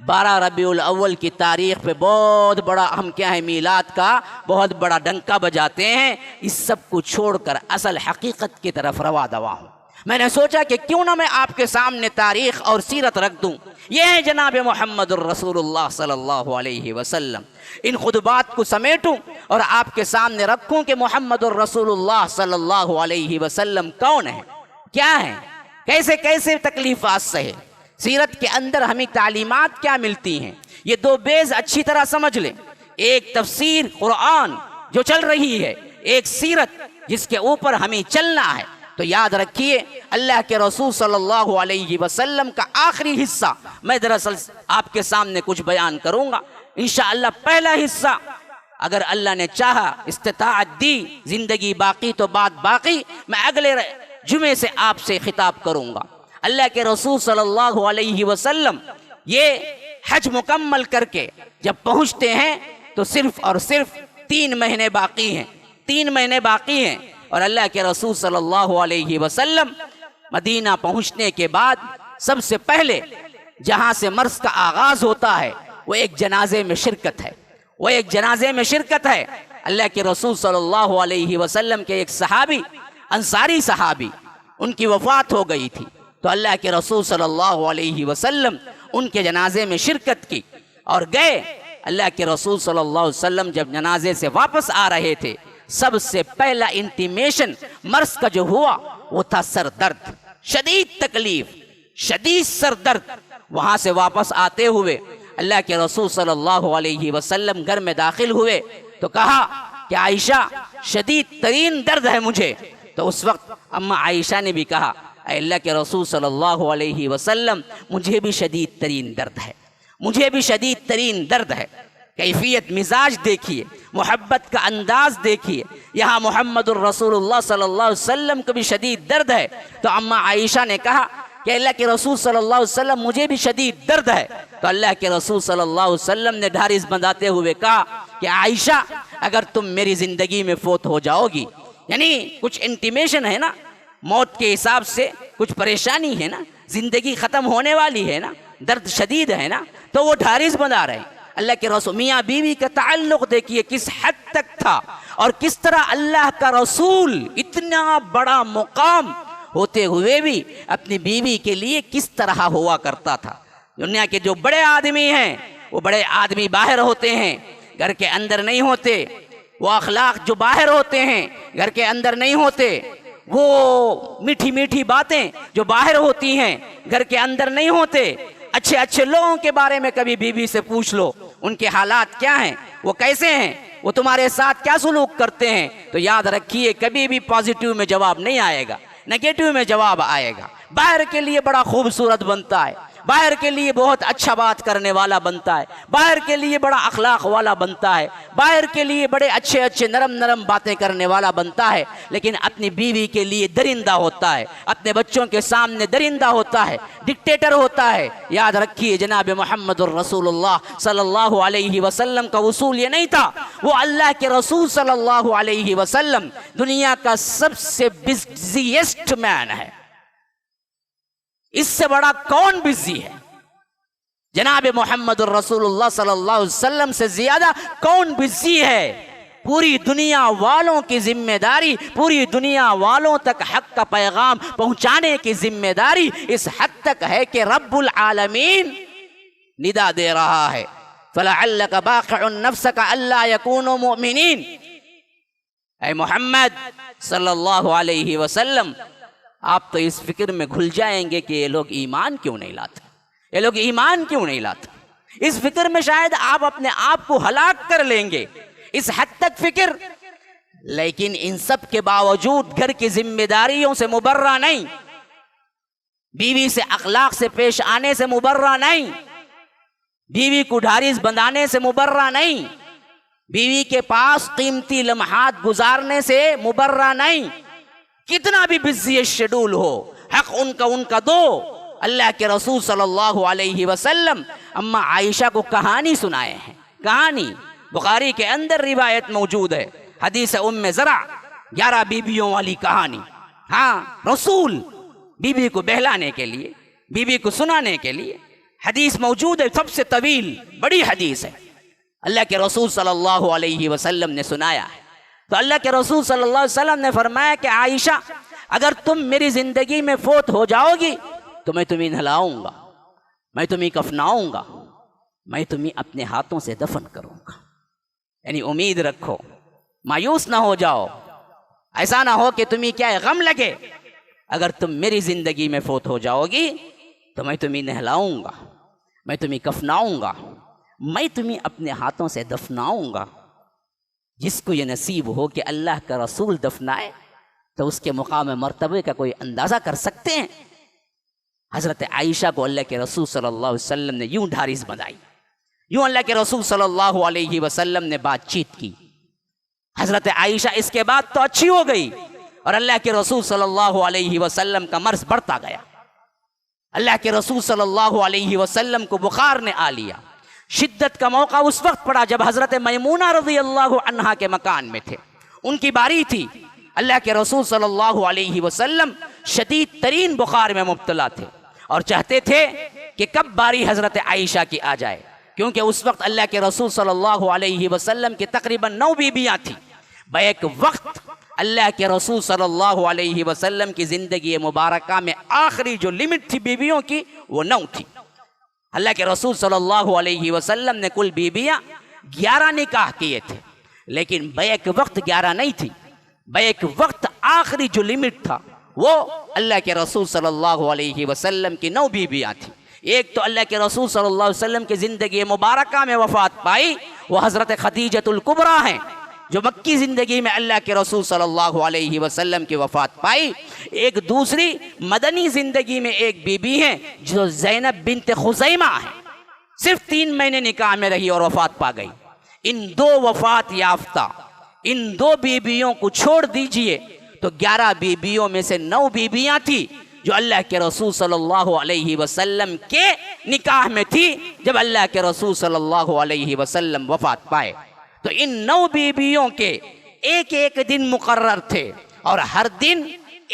Speaker 2: 12 रबीउल अव्वल की तारीख पे बहुत बड़ा हम क्या है मीलाद का बहुत बड़ा डंका बजाते हैं, इस सब को छोड़कर असल हकीकत की तरफ रवा दवा हूँ। मैंने सोचा कि क्यों ना मैं आपके सामने तारीख और सीरत रख दूं। यह है जनाब मुहम्मदुर रसूलुल्लाह सल्लल्लाहु अलैहि वसल्लम। इन खुतबात को समेटूं और आपके सामने रखूं कि मुहम्मदुर रसूलुल्लाह सल्लल्लाहु अलैहि वसल्लम कौन है, क्या है, कैसे कैसे तकलीफ़ात सहे, सीरत के अंदर हमें तालीमात क्या मिलती हैं। ये 2 बेस अच्छी तरह समझ लें, एक तफसीर कुरान जो चल रही है, एक सीरत जिसके ऊपर हमें चलना है। तो याद रखिए अल्लाह के रसूल सल्लल्लाहु अलैहि वसल्लम का आखिरी हिस्सा मैं दरअसल आपके सामने कुछ बयान करूंगा इंशाअल्लाह। पहला हिस्सा अगर अल्लाह ने चाहा, इस्तिताअत दी, जिंदगी बाकी तो बात बाकी, मैं अगले जुमे से आपसे खिताब करूंगा। अल्लाह के रसूल सल्लल्लाहु अलैहि वसल्लम ये हज मुकम्मल करके जब पहुंचते हैं तो सिर्फ और सिर्फ 3 महीने बाकी हैं, 3 महीने बाकी हैं। और अल्लाह के रसूल सल्लल्लाहु अलैहि वसल्लम मदीना पहुंचने के बाद सबसे पहले जहां से मर्स का आगाज होता है वो एक जनाजे में शिरकत है, वो एक जनाजे में शिरकत है। अल्लाह के रसूल सल्लल्लाहु अलैहि वसल्लम के एक सहाबी, अंसारी सहाबी, उनकी वफात हो गई थी, तो अल्लाह के रसूल सल्लल्लाहु अलैहि वसल्लम उनके जनाजे में शिरकत की और गए। अल्लाह के रसूल सल्लल्लाहु अलैहि वसल्लम जब जनाजे से वापस आ रहे थे, सबसे पहला इंटीमेशन मर्स का जो हुआ वो था सर दर्द, शदीद तकलीफ, शदीद सर दर्द। वहां से वापस आते हुए अल्लाह के रसूल सल्लल्लाहु अलैहि वसल्लम घर में दाखिल हुए तो कहा कि आयशा शदीद तरीन दर्द है मुझे। तो उस वक्त अम्मा आयशा ने भी कहा अल्लाह के रसूल सल्लल्लाहु अलैहि वसल्लम मुझे भी शदीद तरीन दर्द है, मुझे भी शदीद तरीन दर्द है। कैफियत मिजाज देखिए, मोहब्बत का अंदाज देखिए। यहाँ मोहम्मदुर रसूलुल्लाह सल्लल्लाहु अलैहि वसल्लम को भी शदीद दर्द है, तो अम्मा आयशा ने कहा कि अल्लाह के रसूल सल्लल्लाहु अलैहि वसल्लम मुझे भी शदीद दर्द है। तो अल्लाह के रसूल सल्लल्लाहु अलैहि वसल्लम ने ढारिस बंधाते हुए कहा कि आयशा अगर तुम मेरी ज़िंदगी में फोत हो जाओगी, यानी कुछ इंटीमेशन है ना, मौत के हिसाब से कुछ परेशानी है ना, ज़िंदगी ख़त्म होने वाली है ना, दर्द शदीद है ना, तो वो ढारिस बंधा रहे। अल्लाह के रसूल मियाँ बीवी का ताल्लुक़ देखिए किस हद तक था और किस तरह अल्लाह का रसूल इतना बड़ा मुकाम होते हुए भी अपनी बीवी के लिए किस तरह हुआ करता था। दुनिया के जो बड़े आदमी हैं वो बड़े आदमी बाहर होते हैं, घर के अंदर नहीं होते। वो अखलाक जो बाहर होते हैं घर के अंदर नहीं होते। वो मीठी मीठी बातें जो बाहर होती हैं घर के अंदर नहीं होते। अच्छे अच्छे लोगों के बारे में कभी बीवी से पूछ लो, उनके हालात क्या हैं, वो कैसे हैं, वो तुम्हारे साथ क्या सलूक करते हैं, तो याद रखिए कभी भी पॉजिटिव में जवाब नहीं आएगा, नेगेटिव में जवाब आएगा। बाहर के लिए बड़ा खूबसूरत बनता है, बाहर के लिए बहुत अच्छा बात करने वाला बनता है, बाहर के लिए बड़ा अखलाक वाला बनता है, बाहर के लिए बड़े अच्छे अच्छे नरम नरम बातें करने वाला बनता है, लेकिन अपनी बीवी के लिए दरिंदा होता है, अपने बच्चों के सामने दरिंदा होता है, डिक्टेटर होता है। याद रखिए जनाब मुहम्मदुर रसूलुल्लाह सल्लल्लाहु अलैहि वसल्लम का उसूल ये नहीं था। वो अल्लाह के रसूल सल्लल्लाहु अलैहि वसल्लम दुनिया का सबसे बिज़ीएस्ट मैन है। इससे बड़ा कौन बिजी है? जनाब मोहम्मदुर रसूलुल्लाह सल्लल्लाहु अलैहि वसल्लम से ज्यादा कौन बिजी है? पूरी दुनिया वालों की जिम्मेदारी, पूरी दुनिया वालों तक हक का पैगाम पहुंचाने की जिम्मेदारी इस हद तक है कि रब्बुल आलमीन निदा दे रहा है, फलअल्लका बाक़िउन नफ्सका अल्ला यकूनु मुमिनीन। ऐ मोहम्मद सल्लल्लाहु अलैहि वसल्लम, आप तो इस फिक्र में घुल जाएंगे कि ये लोग ईमान क्यों नहीं लाते, ये लोग ईमान क्यों नहीं लाते। इस फिक्र में शायद आप अपने आप को हलाक कर लेंगे, इस हद तक फिक्र, लेकिन इन सब के बावजूद घर की जिम्मेदारियों से मुबर्रा नहीं, बीवी से अखलाक से पेश आने से मुबर्रा नहीं, बीवी को ढारिस बंधाने से मुबर्रा नहीं, बीवी के पास कीमती लम्हात गुजारने से मुबर्रा नहीं। कितना भी बिजी शेड्यूल हो, हक उनका दो। अल्लाह के रसूल सल्लल्लाहु अलैहि वसल्लम अम्मा आयशा को कहानी सुनाए हैं। कहानी बुखारी के अंदर रिवायत मौजूद है, हदीस उम्मे ज़रा, 11 बीबियों वाली कहानी। हाँ, रसूल बीबी को बहलाने के लिए, बीबी को सुनाने के लिए हदीस मौजूद है, सबसे तवील बड़ी हदीस है। अल्लाह के रसूल सल्लल्लाहु अलैहि वसल्लम ने सुनाया है। तो अल्लाह के रसूल सल्लल्लाहु अलैहि वसल्लम ने फरमाया कि आयशा, अगर तुम मेरी जिंदगी में फोत हो जाओगी तो मैं तुम्हें नहलाऊंगा, मैं तुम्हें कफनाऊंगा, मैं तुम्हें अपने हाथों से दफन करूंगा। यानी उम्मीद रखो, मायूस ना हो जाओ, ऐसा ना हो कि तुम्हें क्या गम लगे। अगर तुम मेरी जिंदगी में फोत हो जाओगी तो मैं तुम्हें नहलाऊंगा, मैं तुम्हें कफनाऊंगा, मैं तुम्हें अपने हाथों से दफनाऊंगा। जिसको ये नसीब हो कि अल्लाह का रसूल दफनाए तो उसके मुकाम मर्तबे का कोई अंदाज़ा कर सकते हैं। हज़रत आयशा को अल्लाह के रसूल सल्लल्लाहु अलैहि वसल्लम ने यूं ढारिस बंधाई, यूं अल्लाह के रसूल सल्लल्लाहु अलैहि वसल्लम ने बातचीत की। हज़रत आयशा इसके बाद तो अच्छी हो गई और अल्लाह के रसूल सल्लल्लाहु अलैहि वसल्लम का मर्ज बढ़ता गया। अल्लाह के रसूल सल्लल्लाहु अलैहि वसल्लम को बुखार ने आ लिया। शिद्दत का मौका उस वक्त पड़ा जब हज़रत मैमूना रज़ियल्लाहु अन्हा के मकान में थे, उनकी बारी थी। अल्लाह के रसूल सल्लल्लाहु अलैहि वसल्लम शदीद तरीन बुखार में मुब्तला थे और चाहते थे कि कब बारी हज़रत आयशा की आ जाए, क्योंकि उस वक्त अल्लाह के रसूल सल्लल्लाहु अलैहि वसल्लम की तकरीबन 9 बीबियाँ थीं। बैक वक्त अल्लाह के रसूल सल्लल्लाहु अलैहि वसल्लम की ज़िंदगी मुबारका में आखिरी जो लिमिट थी बीबियों की वो 9 थी। अल्लाह के रसूल सल्लल्लाहु अलैहि वसल्लम ने कुल बीबियाँ 11 निकाह किए थे, लेकिन बैक वक्त 11 नहीं थी। बैक वक्त आखिरी जो लिमिट था वो अल्लाह के रसूल सल्लल्लाहु अलैहि वसल्लम की 9 बीबियाँ थी। एक तो अल्लाह के रसूल सल्लल्लाहु अलैहि वसल्लम की ज़िंदगी मुबारका में वफ़ात पाई, वो हज़रत खदीजतुल कुबरा हैं, जो मक्की ज़िंदगी में अल्लाह के रसूल सल्लल्लाहु अलैहि वसल्लम की वफ़ात पाई। एक दूसरी मदनी ज़िंदगी में एक बीबी है जो ज़ैनब बिन्त खुज़ैमा है, सिर्फ 3 महीने निकाह में रही और वफ़ात पा गई। इन 2 वफ़ात याफ्ता इन 2 बीबियों को छोड़ दीजिए तो 11 बीबियों में से 9 बीबियाँ थी जो अल्लाह के रसूल सल्लल्लाहु अलैहि वसल्लम के निकाह में थी जब अल्लाह के रसूल सल्लल्लाहु अलैहि वसल्लम वफ़ात पाए। तो इन 9 बीबियों के एक एक दिन मुकर्रर थे और हर दिन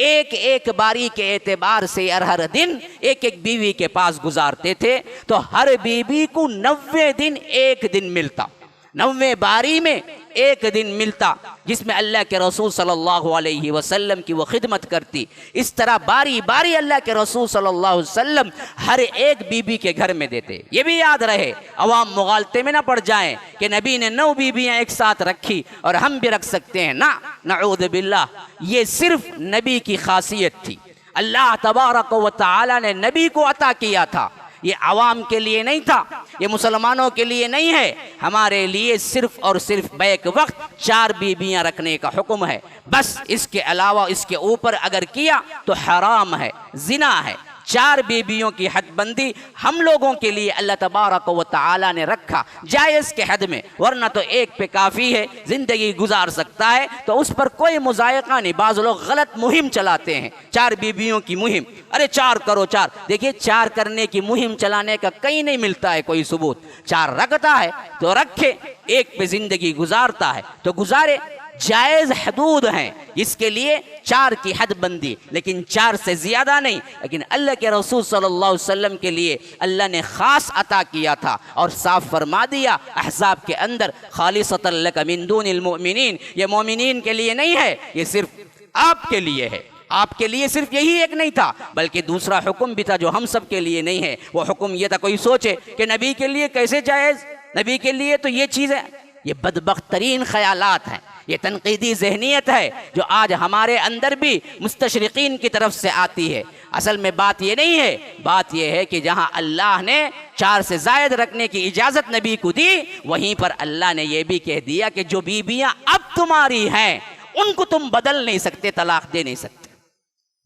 Speaker 2: एक एक बारी के एतबार से हर दिन एक एक बीवी के पास गुजारते थे। तो हर बीबी को 90 दिन एक दिन मिलता, 90 बारी में एक दिन मिलता जिसमें अल्लाह के रसूल सल्लल्लाहु अलैहि वसल्लम की वो खिदमत करती। इस तरह बारी बारी अल्लाह के रसूल सल्लल्लाहु अलैहि वसल्लम हर एक बीबी के घर में देते। ये भी याद रहे, अवाम मुगालते में ना पड़ जाएं कि नबी ने 9 बीबियाँ एक साथ रखी और हम भी रख सकते हैं ना, नऊज़ बिल्लाह। ये सिर्फ नबी की खासियत थी, अल्लाह तबारक व तआला ने नबी को अता किया था। ये आवाम के लिए नहीं था, ये मुसलमानों के लिए नहीं है, हमारे लिए सिर्फ और सिर्फ बैक वक्त 4 बीबियाँ रखने का हुक्म है। बस इसके अलावा इसके ऊपर अगर किया तो हराम है, जिना है। 4 बीबियों की हदबंदी हम लोगों के लिए अल्लाह तबारक व तआला ने रखा जायज़ के हद में, वरना तो एक पे काफ़ी है, ज़िंदगी गुजार सकता है, तो उस पर कोई मुज़ायक़ा नहीं। बाज़ लोग गलत मुहिम चलाते हैं, 4 बीबियों की मुहिम, अरे 4 करो 4। देखिए 4 करने की मुहिम चलाने का कहीं नहीं मिलता है कोई सबूत। 4 रखता है तो रखे, एक पे ज़िंदगी गुजारता है तो गुजारे, जायज़ हदूद हैं इसके लिए 4 की हद बंदी, लेकिन 4 से ज़्यादा नहीं। लेकिन अल्लाह के रसूल सल्लल्लाहु अलैहि वसल्लम के लिए अल्लाह ने ख़ास अता किया था और साफ फरमा दिया अहज़ाब के अंदर, खालिसतन लक मिन दूनिल मुमिनीन, ये मोमिनीन के लिए नहीं है, ये सिर्फ आपके लिए है। आपके लिए सिर्फ यही एक नहीं था, बल्कि दूसरा हुक्म भी था जो हम सब के लिए नहीं है। वो हुक्म ये था, कोई सोचे कि नबी के लिए कैसे जायज़, नबी के लिए तो ये चीज़ें, ये बदबख्त तरीन ख्यालात हैं, ये तनकीदी ज़हनियत है जो आज हमारे अंदर भी मुस्तशरिकीन की तरफ से आती है। असल में बात ये नहीं है, बात ये है कि जहां अल्लाह ने 4 से ज़ायद रखने की इजाज़त नबी को दी, वहीं पर अल्लाह ने यह भी कह दिया कि जो बीबियां अब तुम्हारी हैं उनको तुम बदल नहीं सकते, तलाक दे नहीं सकते।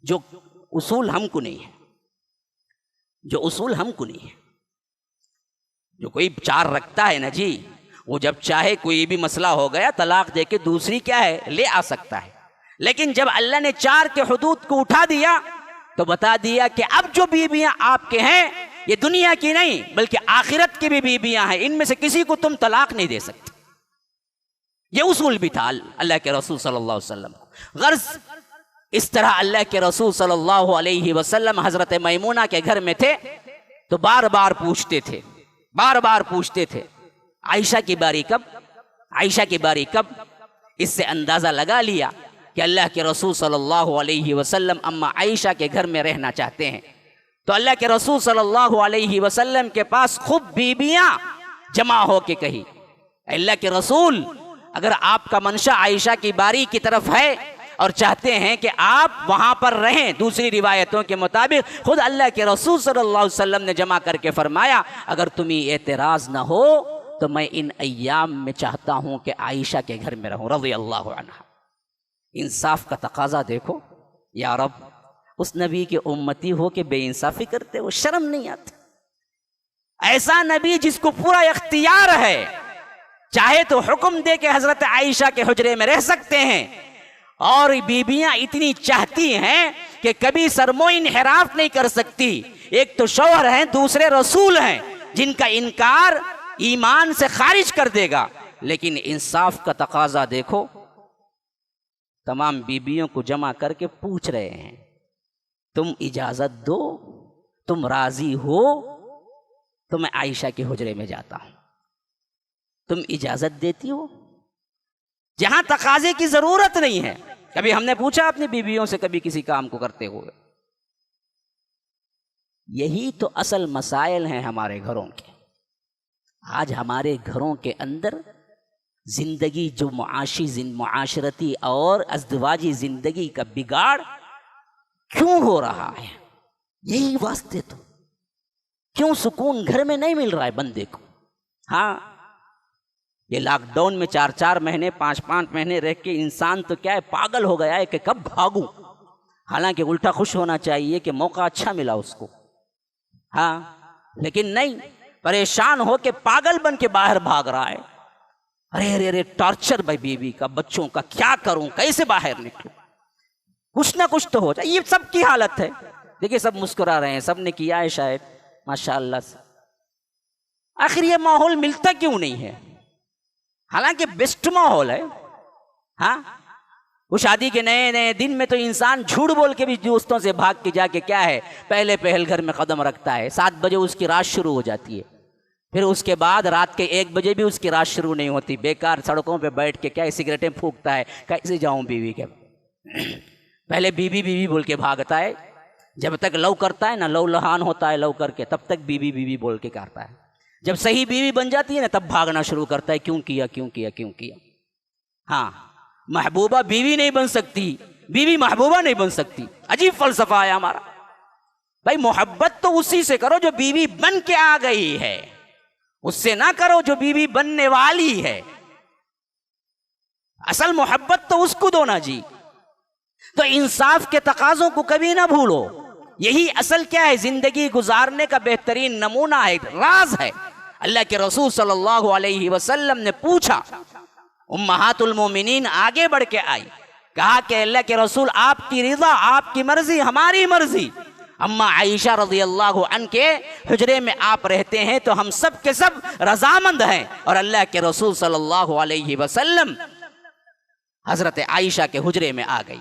Speaker 2: जो उसूल हमको नहीं है, जो उसूल हमको नहीं है। जो कोई 4 रखता है ना जी, वो जब चाहे कोई भी मसला हो गया तलाक दे के दूसरी क्या है ले आ सकता है। लेकिन जब अल्लाह ने 4 के हुदूद को उठा दिया तो बता दिया कि अब जो बीबियां आपके हैं ये दुनिया की नहीं बल्कि आखिरत की भी बीबियां हैं, इनमें से किसी को तुम तलाक नहीं दे सकते। ये उसूल भी था अल्लाह के रसूल सल्लल्लाहु अलैहि वसल्लम। गर्ज इस तरह अल्लाह के रसूल सल्लल्लाहु अलैहि वसल्लम हजरत मैमूना के घर में थे तो बार बार पूछते थे आयशा की बारी कब, आयशा की बारी कब। इससे अंदाजा लगा लिया कि अल्लाह के रसूल सल्लल्लाहु अलैहि वसल्लम अम्मा आयशा के घर में रहना चाहते हैं। तो अल्लाह के रसूल सल्लल्लाहु अलैहि वसल्लम के पास खूब बीबियां जमा हो के कही, अल्लाह के रसूल अगर आपका मंशा आयशा की बारी की तरफ है और चाहते हैं कि आप वहां पर रहें, दूसरी रिवायतों के मुताबिक खुद अल्लाह के रसूल सल्लल्लाहु अलैहि वसल्लम ने जमा करके फरमाया अगर तुम्हें एतराज ना हो तो मैं इन अय्याम में चाहता हूं कि आयशा के घर में रहूं रज़ियल्लाहु अन्हा। इंसाफ का तकाजा देखो या रब, उस नबी के उम्मती हो के बेइंसाफी करते हो, शर्म नहीं आती। ऐसा नबी जिसको पूरा इख्तियार है, चाहे तो हुक्म दे के हजरत आयशा के हुजरे में रह सकते हैं, और बीबियां इतनी चाहती हैं कि कभी सरमोइन हिराफ नहीं कर सकती। एक तो शौहर हैं, दूसरे रसूल हैं जिनका इनकार ईमान से खारिज कर देगा। लेकिन इंसाफ का तकाजा देखो, तमाम बीबियों को जमा करके पूछ रहे हैं तुम इजाजत दो, तुम राजी हो तो मैं आयशा के हुजरे में जाता हूं, तुम इजाजत देती हो जहां तकाजे की जरूरत नहीं है। कभी हमने पूछा अपनी बीवियों से कभी किसी काम को करते हुए? यही तो असल मसाइल हैं हमारे घरों के। आज हमारे घरों के अंदर जिंदगी जो मुआशरती और अज़दवाजी जिंदगी का बिगाड़ क्यों हो रहा है? यही वास्ते तो क्यों सुकून घर में नहीं मिल रहा है बंदे को। हाँ, ये लॉकडाउन में 4-4 महीने 5-5 महीने रह के इंसान तो क्या है पागल हो गया है कि कब भागूं। हालांकि उल्टा खुश होना चाहिए कि मौका अच्छा मिला उसको। हाँ, लेकिन नहीं, परेशान हो के पागल बन के बाहर भाग रहा है। अरे अरे अरे टॉर्चर भाई बीवी का, बच्चों का, क्या करूं, कैसे बाहर निकलूं, कुछ ना कुछ तो हो जाए। ये सब की हालत है। देखिए सब मुस्कुरा रहे हैं, सब ने किया है शायद माशाअल्लाह से। आखिर ये माहौल मिलता क्यों नहीं है? हालांकि बेस्ट माहौल है। हाँ, वो शादी के नए नए दिन में तो इंसान झूठ बोल के भी दोस्तों से भाग के जाके क्या है पहले पहल घर में कदम रखता है। 7 बजे उसकी रात शुरू हो जाती है, फिर उसके बाद रात के 1 बजे भी उसकी रात शुरू नहीं होती। बेकार सड़कों पे बैठ के क्या सिगरेटें फूकता है, कैसे जाऊं बीवी के। पहले बीवी बीवी बोल के भागता है, जब तक लव करता है ना, लव लहान होता है लव करके, तब तक बीवी बीवी बोल के करता है। जब सही बीवी बन जाती है ना, तब भागना शुरू करता है, क्यों किया क्यों किया क्यों किया। हाँ, महबूबा बीवी नहीं बन सकती, बीवी महबूबा नहीं बन सकती। अजीब फलसफा है हमारा। भाई मोहब्बत तो उसी से करो जो बीवी बन के आ गई है, उससे ना करो जो बीवी बनने वाली है। असल मोहब्बत तो उसको दो ना जी। तो इंसाफ के तकाजों को कभी ना भूलो। यही असल क्या है, जिंदगी गुजारने का बेहतरीन नमूना है, राज है। अल्लाह के रसूल सल्लल्लाहु अलैहि वसल्लम ने पूछा, उम्महातुल मोमिनीन आगे बढ़ के आई, कहा कि अल्लाह के रसूल आपकी रिजा, आपकी मर्जी, हमारी मर्जी। अम्मा आयशा रज़ियल्लाहु अन्हा के हुजरे में आप रहते हैं तो हम सब के सब रजामंद हैं। और अल्लाह के रसूल सल्लल्लाहु अलैहि वसल्लम हजरत आयशा के हुजरे में आ गई।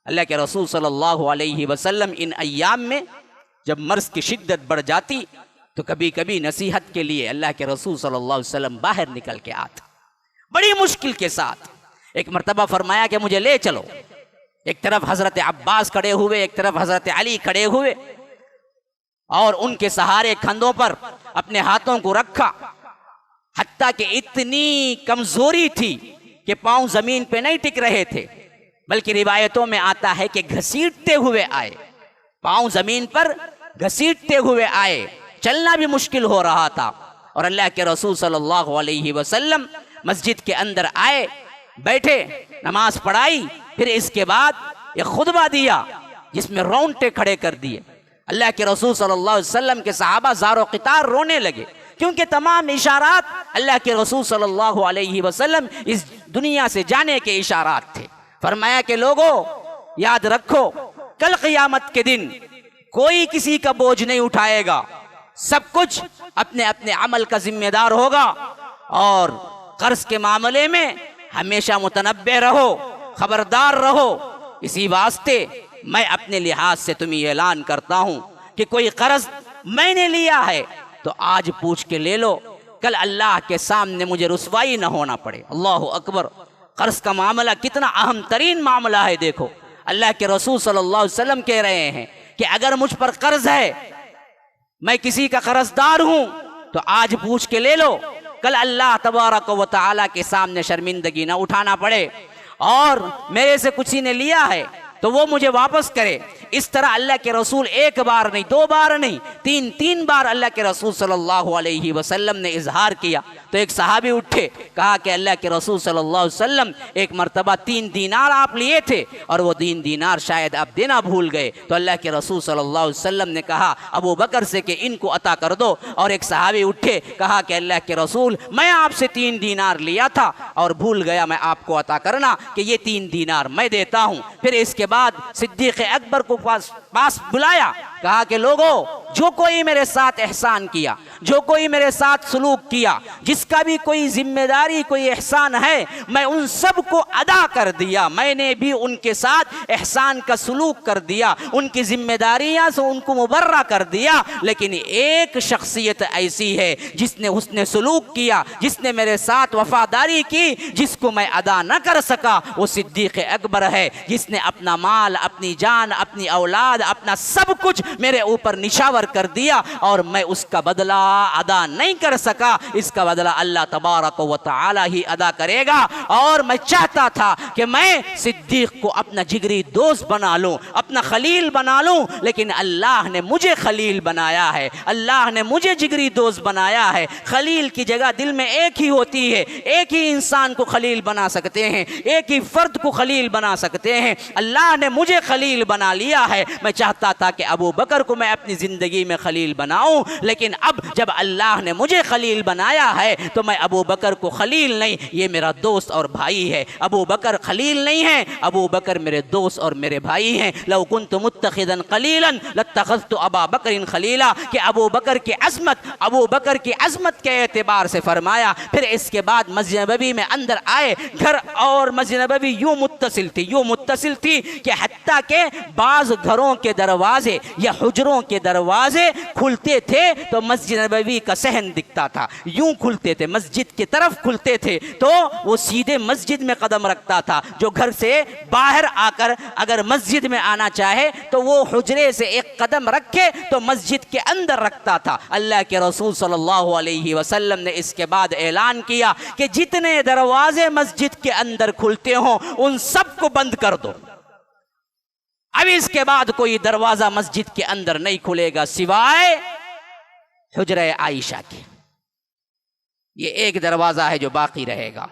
Speaker 2: अल्लाह के रसूल सल्लल्लाहु अलैहि वसल्लम इन अय्याम में जब मर्ज की शिद्दत बढ़ जाती तो कभी कभी नसीहत के लिए अल्लाह के रसूल सल्लल्लाहु अलैहि वसल्लम बाहर निकल के आते, बड़ी मुश्किल के साथ। एक मर्तबा फरमाया कि मुझे ले चलो। एक तरफ हजरत अब्बास खड़े हुए, एक तरफ हजरत अली खड़े हुए, और उनके सहारे कंधों पर अपने हाथों को रखा। हत्ता कि इतनी कमजोरी थी कि पांव जमीन पे नहीं टिक रहे थे, बल्कि रिवायतों में आता है कि घसीटते हुए आए, पांव जमीन पर घसीटते हुए आए, चलना भी मुश्किल हो रहा था। और अल्लाह के रसूल सल्लल्लाहु अलैहि वसल्लम मस्जिद के अंदर आए, बैठे, नमाज पढ़ाई, फिर इसके बाद एक खुतबा दिया जिसमें रोंगटे खड़े कर दिए। अल्लाह के रसूल सल्लल्लाहु अलैहि वसल्लम के सहाबा ज़ारो क़ितार रोने लगे, क्योंकि तमाम इशारात अल्लाह के रसूल सल्लल्लाहु अलैहि वसल्लम इस दुनिया से जाने के इशारात थे। फरमाया कि लोगों याद रखो, कल क़ियामत के दिन कोई किसी का बोझ नहीं उठाएगा, सब कुछ अपने अपने अमल का जिम्मेदार होगा, और कर्ज के मामले में हमेशा मुतनब्बे रहो, खबरदार रहो। इसी वास्ते मैं अपने लिहाज से तुम्हें ऐलान करता हूं कि कोई कर्ज मैंने लिया है तो आज पूछ के ले लो, कल अल्लाह के सामने मुझे रुसवाई न होना पड़े। अल्लाह अकबर। कर्ज का मामला कितना अहम तरीन मामला है। देखो, अल्लाह के रसूल सल्लल्लाहु अलैहि वसल्लम कह रहे हैं कि अगर मुझ पर कर्ज है, मैं किसी का कर्जदार हूं, तो आज पूछ के ले लो, कल अल्लाह तबारक व तआला के सामने शर्मिंदगी ना उठाना पड़े, और मेरे से किसी ने लिया है तो वो मुझे वापस करे। इस तरह अल्लाह के रसूल एक बार नहीं, दो बार नहीं, तीन बार अल्लाह के रसूल सल्लल्लाहु अलैहि वसल्लम ने इजहार किया। तो एक सहाबी उठे, कहा कि अल्लाह के रसूल सल्लल्लाहु अलैहि वसल्लम, एक मरतबा 3 दीनार आप लिए थे और वो 3 दीनार शायद आप देना भूल गए। तो अल्लाह के रसूल सल्लल्लाहु अलैहि वसल्लम ने कहा अबू बकर से कि इनको अता कर दो। और एक सहाबी उठे, कहा कि अल्लाह के रसूल, मैं आपसे 3 दीनार लिया था और भूल गया मैं आपको अता करना, कि ये 3 दीनार मैं देता हूँ। फिर इसके बाद सिद्दीक़ अकबर को पास बुलाया, कहा कि लोगों, जो कोई मेरे साथ एहसान किया, जो कोई मेरे साथ सलूक किया, जिसका भी कोई जिम्मेदारी, कोई एहसान है, मैं उन सब को अदा कर दिया। मैंने भी उनके साथ एहसान का सलूक कर दिया, उनकी जिम्मेदारियां से उनको मुबर्रा कर दिया। लेकिन एक शख्सियत ऐसी है जिसने हुस्ने सलूक किया, जिसने मेरे साथ वफादारी की, जिसको मैं अदा न कर सका, वो सिद्दीक़ अकबर है, जिसने अपना माल, अपनी जान, अपनी औलाद, अपना सब कुछ मेरे ऊपर निशावर कर दिया और मैं उसका बदला अदा नहीं कर सका। इसका बदला अल्लाह तबारक व तआला ही अदा करेगा। और मैं चाहता था कि मैं सिद्दीक को अपना जिगरी दोस्त बना लूं, अपना खलील बना लूं, लेकिन अल्लाह ने मुझे खलील बनाया है, अल्लाह ने मुझे जिगरी दोस्त बनाया है। खलील की जगह दिल में एक ही होती है, एक ही इंसान को खलील बना सकते हैं, एक ही फर्द को खलील बना सकते हैं। अल्लाह ने मुझे खलील बना लिया है। मैं चाहता था कि अबू बकर को मैं अपनी ज़िंदगी में खलील बनाऊं, लेकिन अब जब अल्लाह ने मुझे खलील बनाया है तो मैं अबू बकर को खलील नहीं, ये मेरा दोस्त और भाई है। अबू बकर खलील नहीं है, अबू बकर मेरे दोस्त और मेरे भाई हैं। लौ कुन्तु मुत्तखिदन खलीलन लत्तखज़्तु अबा बकरिन खलीला, कि अबू बकर की अज़मत, अबू बकर की अज़मत के एतबार से फरमाया। फिर इसके बाद मस्जिद नबवी में अंदर आए, घर और मस्जिद नबवी यूं मुत्तसिल थी कि हत्ता के बाज़ घरों के दरवाजे या हुजरों के दरवाजे खुलते थे तो मस्जिद नबवी का सहन दिखता था, यूं खुलते थे, मस्जिद की तरफ खुलते थे तो वो सीधे मस्जिद में कदम रखता था। जो घर से बाहर आकर अगर मस्जिद में आना चाहे तो वो हुजरे से एक कदम रखे तो मस्जिद के अंदर रखता था। अल्लाह के रसूल सल्लल्लाहु अलैहि वसल्लम ने इसके बाद ऐलान किया कि जितने दरवाजे मस्जिद के अंदर खुलते हों उन सबको बंद कर दो। अब इसके बाद कोई दरवाजा मस्जिद के अंदर नहीं खुलेगा सिवाय हुजरे आयशा के। ये एक दरवाजा है जो बाकी रहेगा,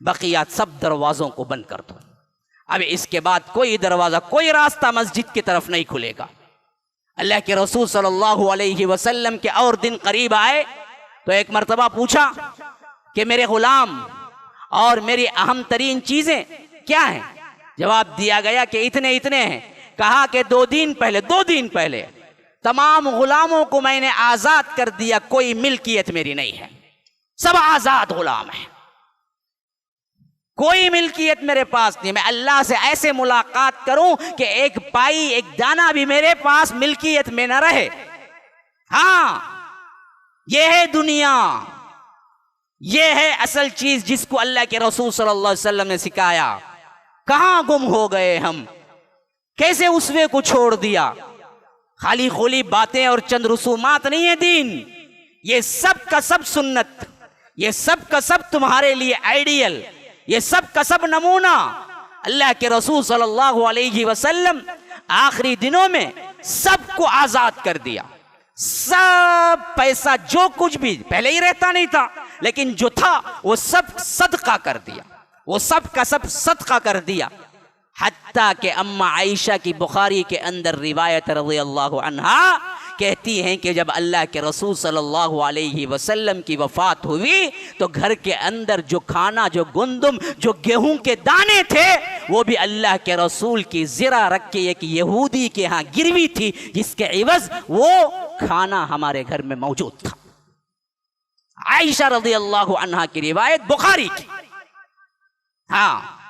Speaker 2: बकियात सब दरवाजों को बंद कर दो। अब इसके बाद कोई दरवाजा, कोई रास्ता मस्जिद की तरफ नहीं खुलेगा। अल्लाह के रसूल सल्लल्लाहु अलैहि वसल्लम के और दिन करीब आए तो एक मर्तबा पूछा कि मेरे गुलाम और मेरी अहम तरीन चीजें क्या हैं? जवाब दिया गया कि इतने हैं। कहा कि 2 दिन पहले तमाम गुलामों को मैंने आजाद कर दिया, कोई मिल्कियत मेरी नहीं है, सब आजाद गुलाम है, कोई मिल्कियत मेरे पास नहीं। मैं अल्लाह से ऐसे मुलाकात करूं कि एक पाई, एक दाना भी मेरे पास मिल्कियत में न रहे। हाँ, ये है दुनिया, ये है असल चीज जिसको अल्लाह के रसूल सल्लल्लाहु अलैहि वसल्लम ने सिखाया। कहां गुम हो गए हम, कैसे उसवे को छोड़ दिया। खाली खोली बातें और चंद रसूमात नहीं है दीन, ये सब का सब सुन्नत, ये सब का सब तुम्हारे लिए आइडियल, ये सब का सब नमूना अल्लाह के रसूल सल्लल्लाहु अलैहि वसल्लम आखिरी दिनों में सबको आजाद कर दिया। सब पैसा जो कुछ भी पहले ही रहता नहीं था, लेकिन जो था वो सब सदका कर दिया, वो सब का सब सदका कर दिया। हत्ता के अम्मा आयशा की बुखारी के अंदर रिवायत रज़ियल्लाहु अन्हा कहती हैं कि जब अल्लाह के रसूल सल्लल्लाहु अलैहि वसल्लम की वफात हुई तो घर के अंदर जो खाना, जो गुंदुम, जो गेहूं के दाने थे, वो भी अल्लाह के रसूल की ज़रा रख के एक यहूदी के यहाँ गिरवी थी, जिसके इवज वो खाना हमारे घर में मौजूद था। आयशा रज़ियल्लाहु अन्हा की रिवायत बुखारी की। हाँ,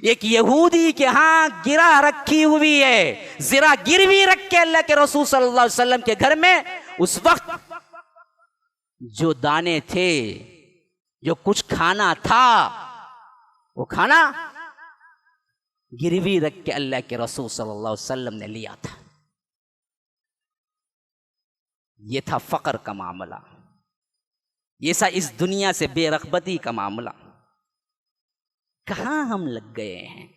Speaker 2: एक यहूदी के यहां गिरा रखी हुई है, ज़रा गिरवी रख के अल्लाह के रसूल सल्लल्लाहु अलैहि वसल्लम के घर में उस वक्त जो दाने थे, जो कुछ खाना था, वो खाना गिरवी रख के अल्लाह के रसूल सल्लल्लाहु अलैहि वसल्लम ने लिया था। ये था फकर का मामला, ये सा इस दुनिया से बेरग़बती का मामला। कहां हम लग गए हैं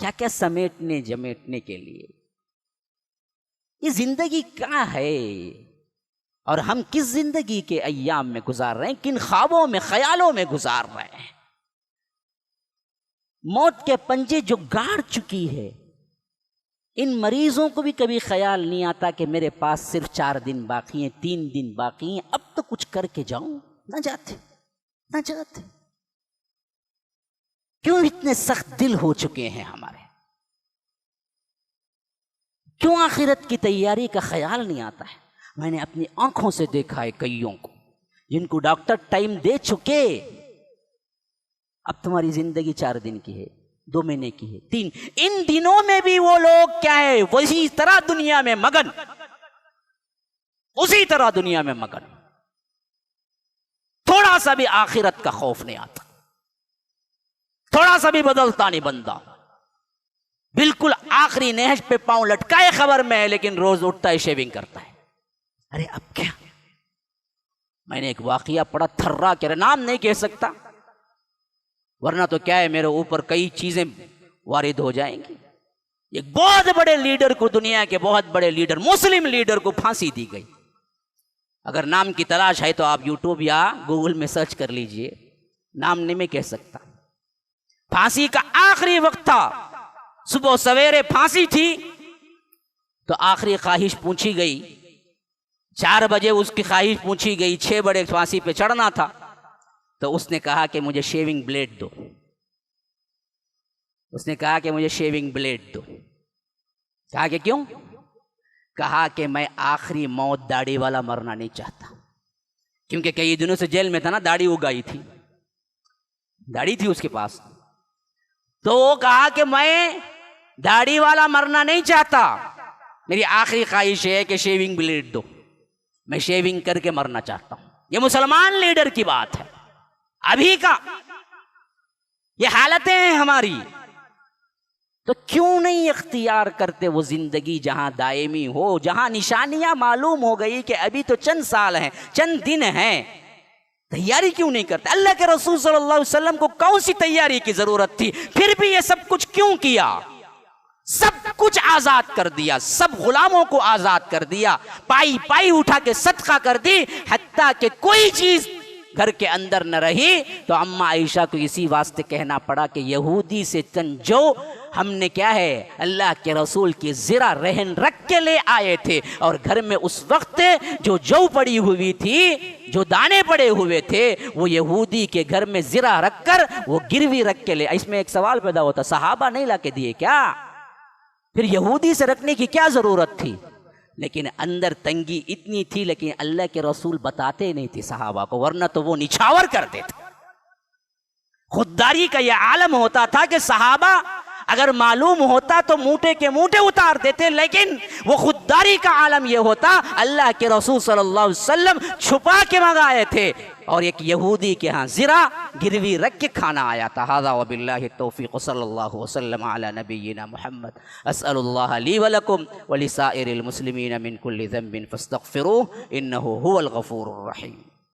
Speaker 2: क्या क्या समेटने जमेटने के लिए। ये जिंदगी क्या है और हम किस जिंदगी के अय्याम में गुजार रहे हैं, किन ख्वाबों में, ख्यालों में गुजार रहे हैं। मौत के पंजे जो गाड़ चुकी है, इन मरीजों को भी कभी ख्याल नहीं आता कि मेरे पास सिर्फ 4 दिन बाकी हैं, 3 दिन बाकी हैं, अब तो कुछ करके जाऊं। ना जाते, ना जाते। क्यों इतने सख्त दिल हो चुके हैं हमारे? क्यों आखिरत की तैयारी का ख्याल नहीं आता है? मैंने अपनी आंखों से देखा है कईयों को जिनको डॉक्टर टाइम दे चुके, अब तुम्हारी जिंदगी 4 दिन की है, 2 महीने की है, 3, इन दिनों में भी वो लोग क्या है, वही तरह दुनिया में मगन, उसी तरह दुनिया में मगन। थोड़ा सा भी आखिरत का खौफ नहीं आता, थोड़ा सा भी बदलता नहीं बंदा, बिल्कुल आखिरी नहज पे पांव लटकाए खबर में है, लेकिन रोज उठता है, शेविंग करता है। अरे अब क्या? मैंने एक वाकया पढ़ा, थर्रा के नाम नहीं कह सकता वरना तो क्या है मेरे ऊपर कई चीजें वारिद हो जाएंगी। एक बहुत बड़े लीडर को, दुनिया के बहुत बड़े लीडर, मुस्लिम लीडर को फांसी दी गई। अगर नाम की तलाश है तो आप यूट्यूब या गूगल में सर्च कर लीजिए, नाम नहीं मैं कह सकता। फांसी का आखिरी वक्त था, सुबह सवेरे फांसी थी, तो आखिरी ख्वाहिश पूछी गई। 4 बजे उसकी ख्वाहिश पूछी गई, 6 बजे फांसी पे चढ़ना था, तो उसने कहा कि मुझे शेविंग ब्लेड दो। उसने कहा कि मुझे शेविंग ब्लेड दो। कहा कि क्यों? कहा कि मैं आखिरी मौत दाढ़ी वाला मरना नहीं चाहता, क्योंकि कई दिनों से जेल में था ना, दाढ़ी उगाई थी, दाढ़ी थी उसके पास। तो वो कहा कि मैं दाढ़ी वाला मरना नहीं चाहता, मेरी आखिरी ख्वाहिश है कि शेविंग ब्लेड दो, मैं शेविंग करके मरना चाहता हूं। ये मुसलमान लीडर की बात है अभी का, ये हालतें हैं हमारी। तो क्यों नहीं इख्तियार करते वो जिंदगी जहां दायमी हो, जहां निशानियां मालूम हो गई कि अभी तो चंद साल हैं, चंद दिन हैं, तैयारी क्यों नहीं करते? अल्लाह के रसूल सल्लल्लाहु अलैहि वसल्लम को कौन सी तैयारी की जरूरत थी? फिर भी ये सब कुछ क्यों किया? सब कुछ आजाद कर दिया, सब गुलामों को आजाद कर दिया, पाई पाई उठा के सदका कर दी, हत्ता कि कोई चीज घर के अंदर न रही। तो अम्मा आयशा को इसी वास्ते कहना पड़ा कि यहूदी से तंजो हमने क्या है, अल्लाह के रसूल की ज़रा रहन रख के ले आए थे, और घर में उस वक्त जो जौ पड़ी हुई थी, जो दाने पड़े हुए थे, वो यहूदी के घर में ज़रा रखकर वो गिरवी रख के ले। इसमें एक सवाल पैदा होता, सहाबा नहीं ला के दिए क्या? फिर यहूदी से रखने की क्या जरूरत थी? लेकिन अंदर तंगी इतनी थी, लेकिन अल्लाह के रसूल बताते नहीं थे सहाबा को, वरना तो वो निछावर करते थे। खुददारी का यह आलम होता था कि सहाबा अगर मालूम होता तो मूठे के मूठे उतार देते, लेकिन वो खुददारी का आलम यह होता, अल्लाह के रसूल सल्लल्लाहु अलैहि वसल्लम छुपा के मंगाए थे, और एक यहूदी के यहाँ ज़रा गिरवी रख के खाना आया था। हाज़ा व बिल्लाहि तौफ़ीक़, सल्लल्लाहु वसल्लम अला नबिय्यिना मुहम्मद। अस्अलुल्लाह ली व लकुम व लिसाइरिल मुस्लिमीन मिन कुल्लि ज़ंबिन फस्तग़फ़िरूह इन्नहु हुवल गफ़ूरुर रहीम।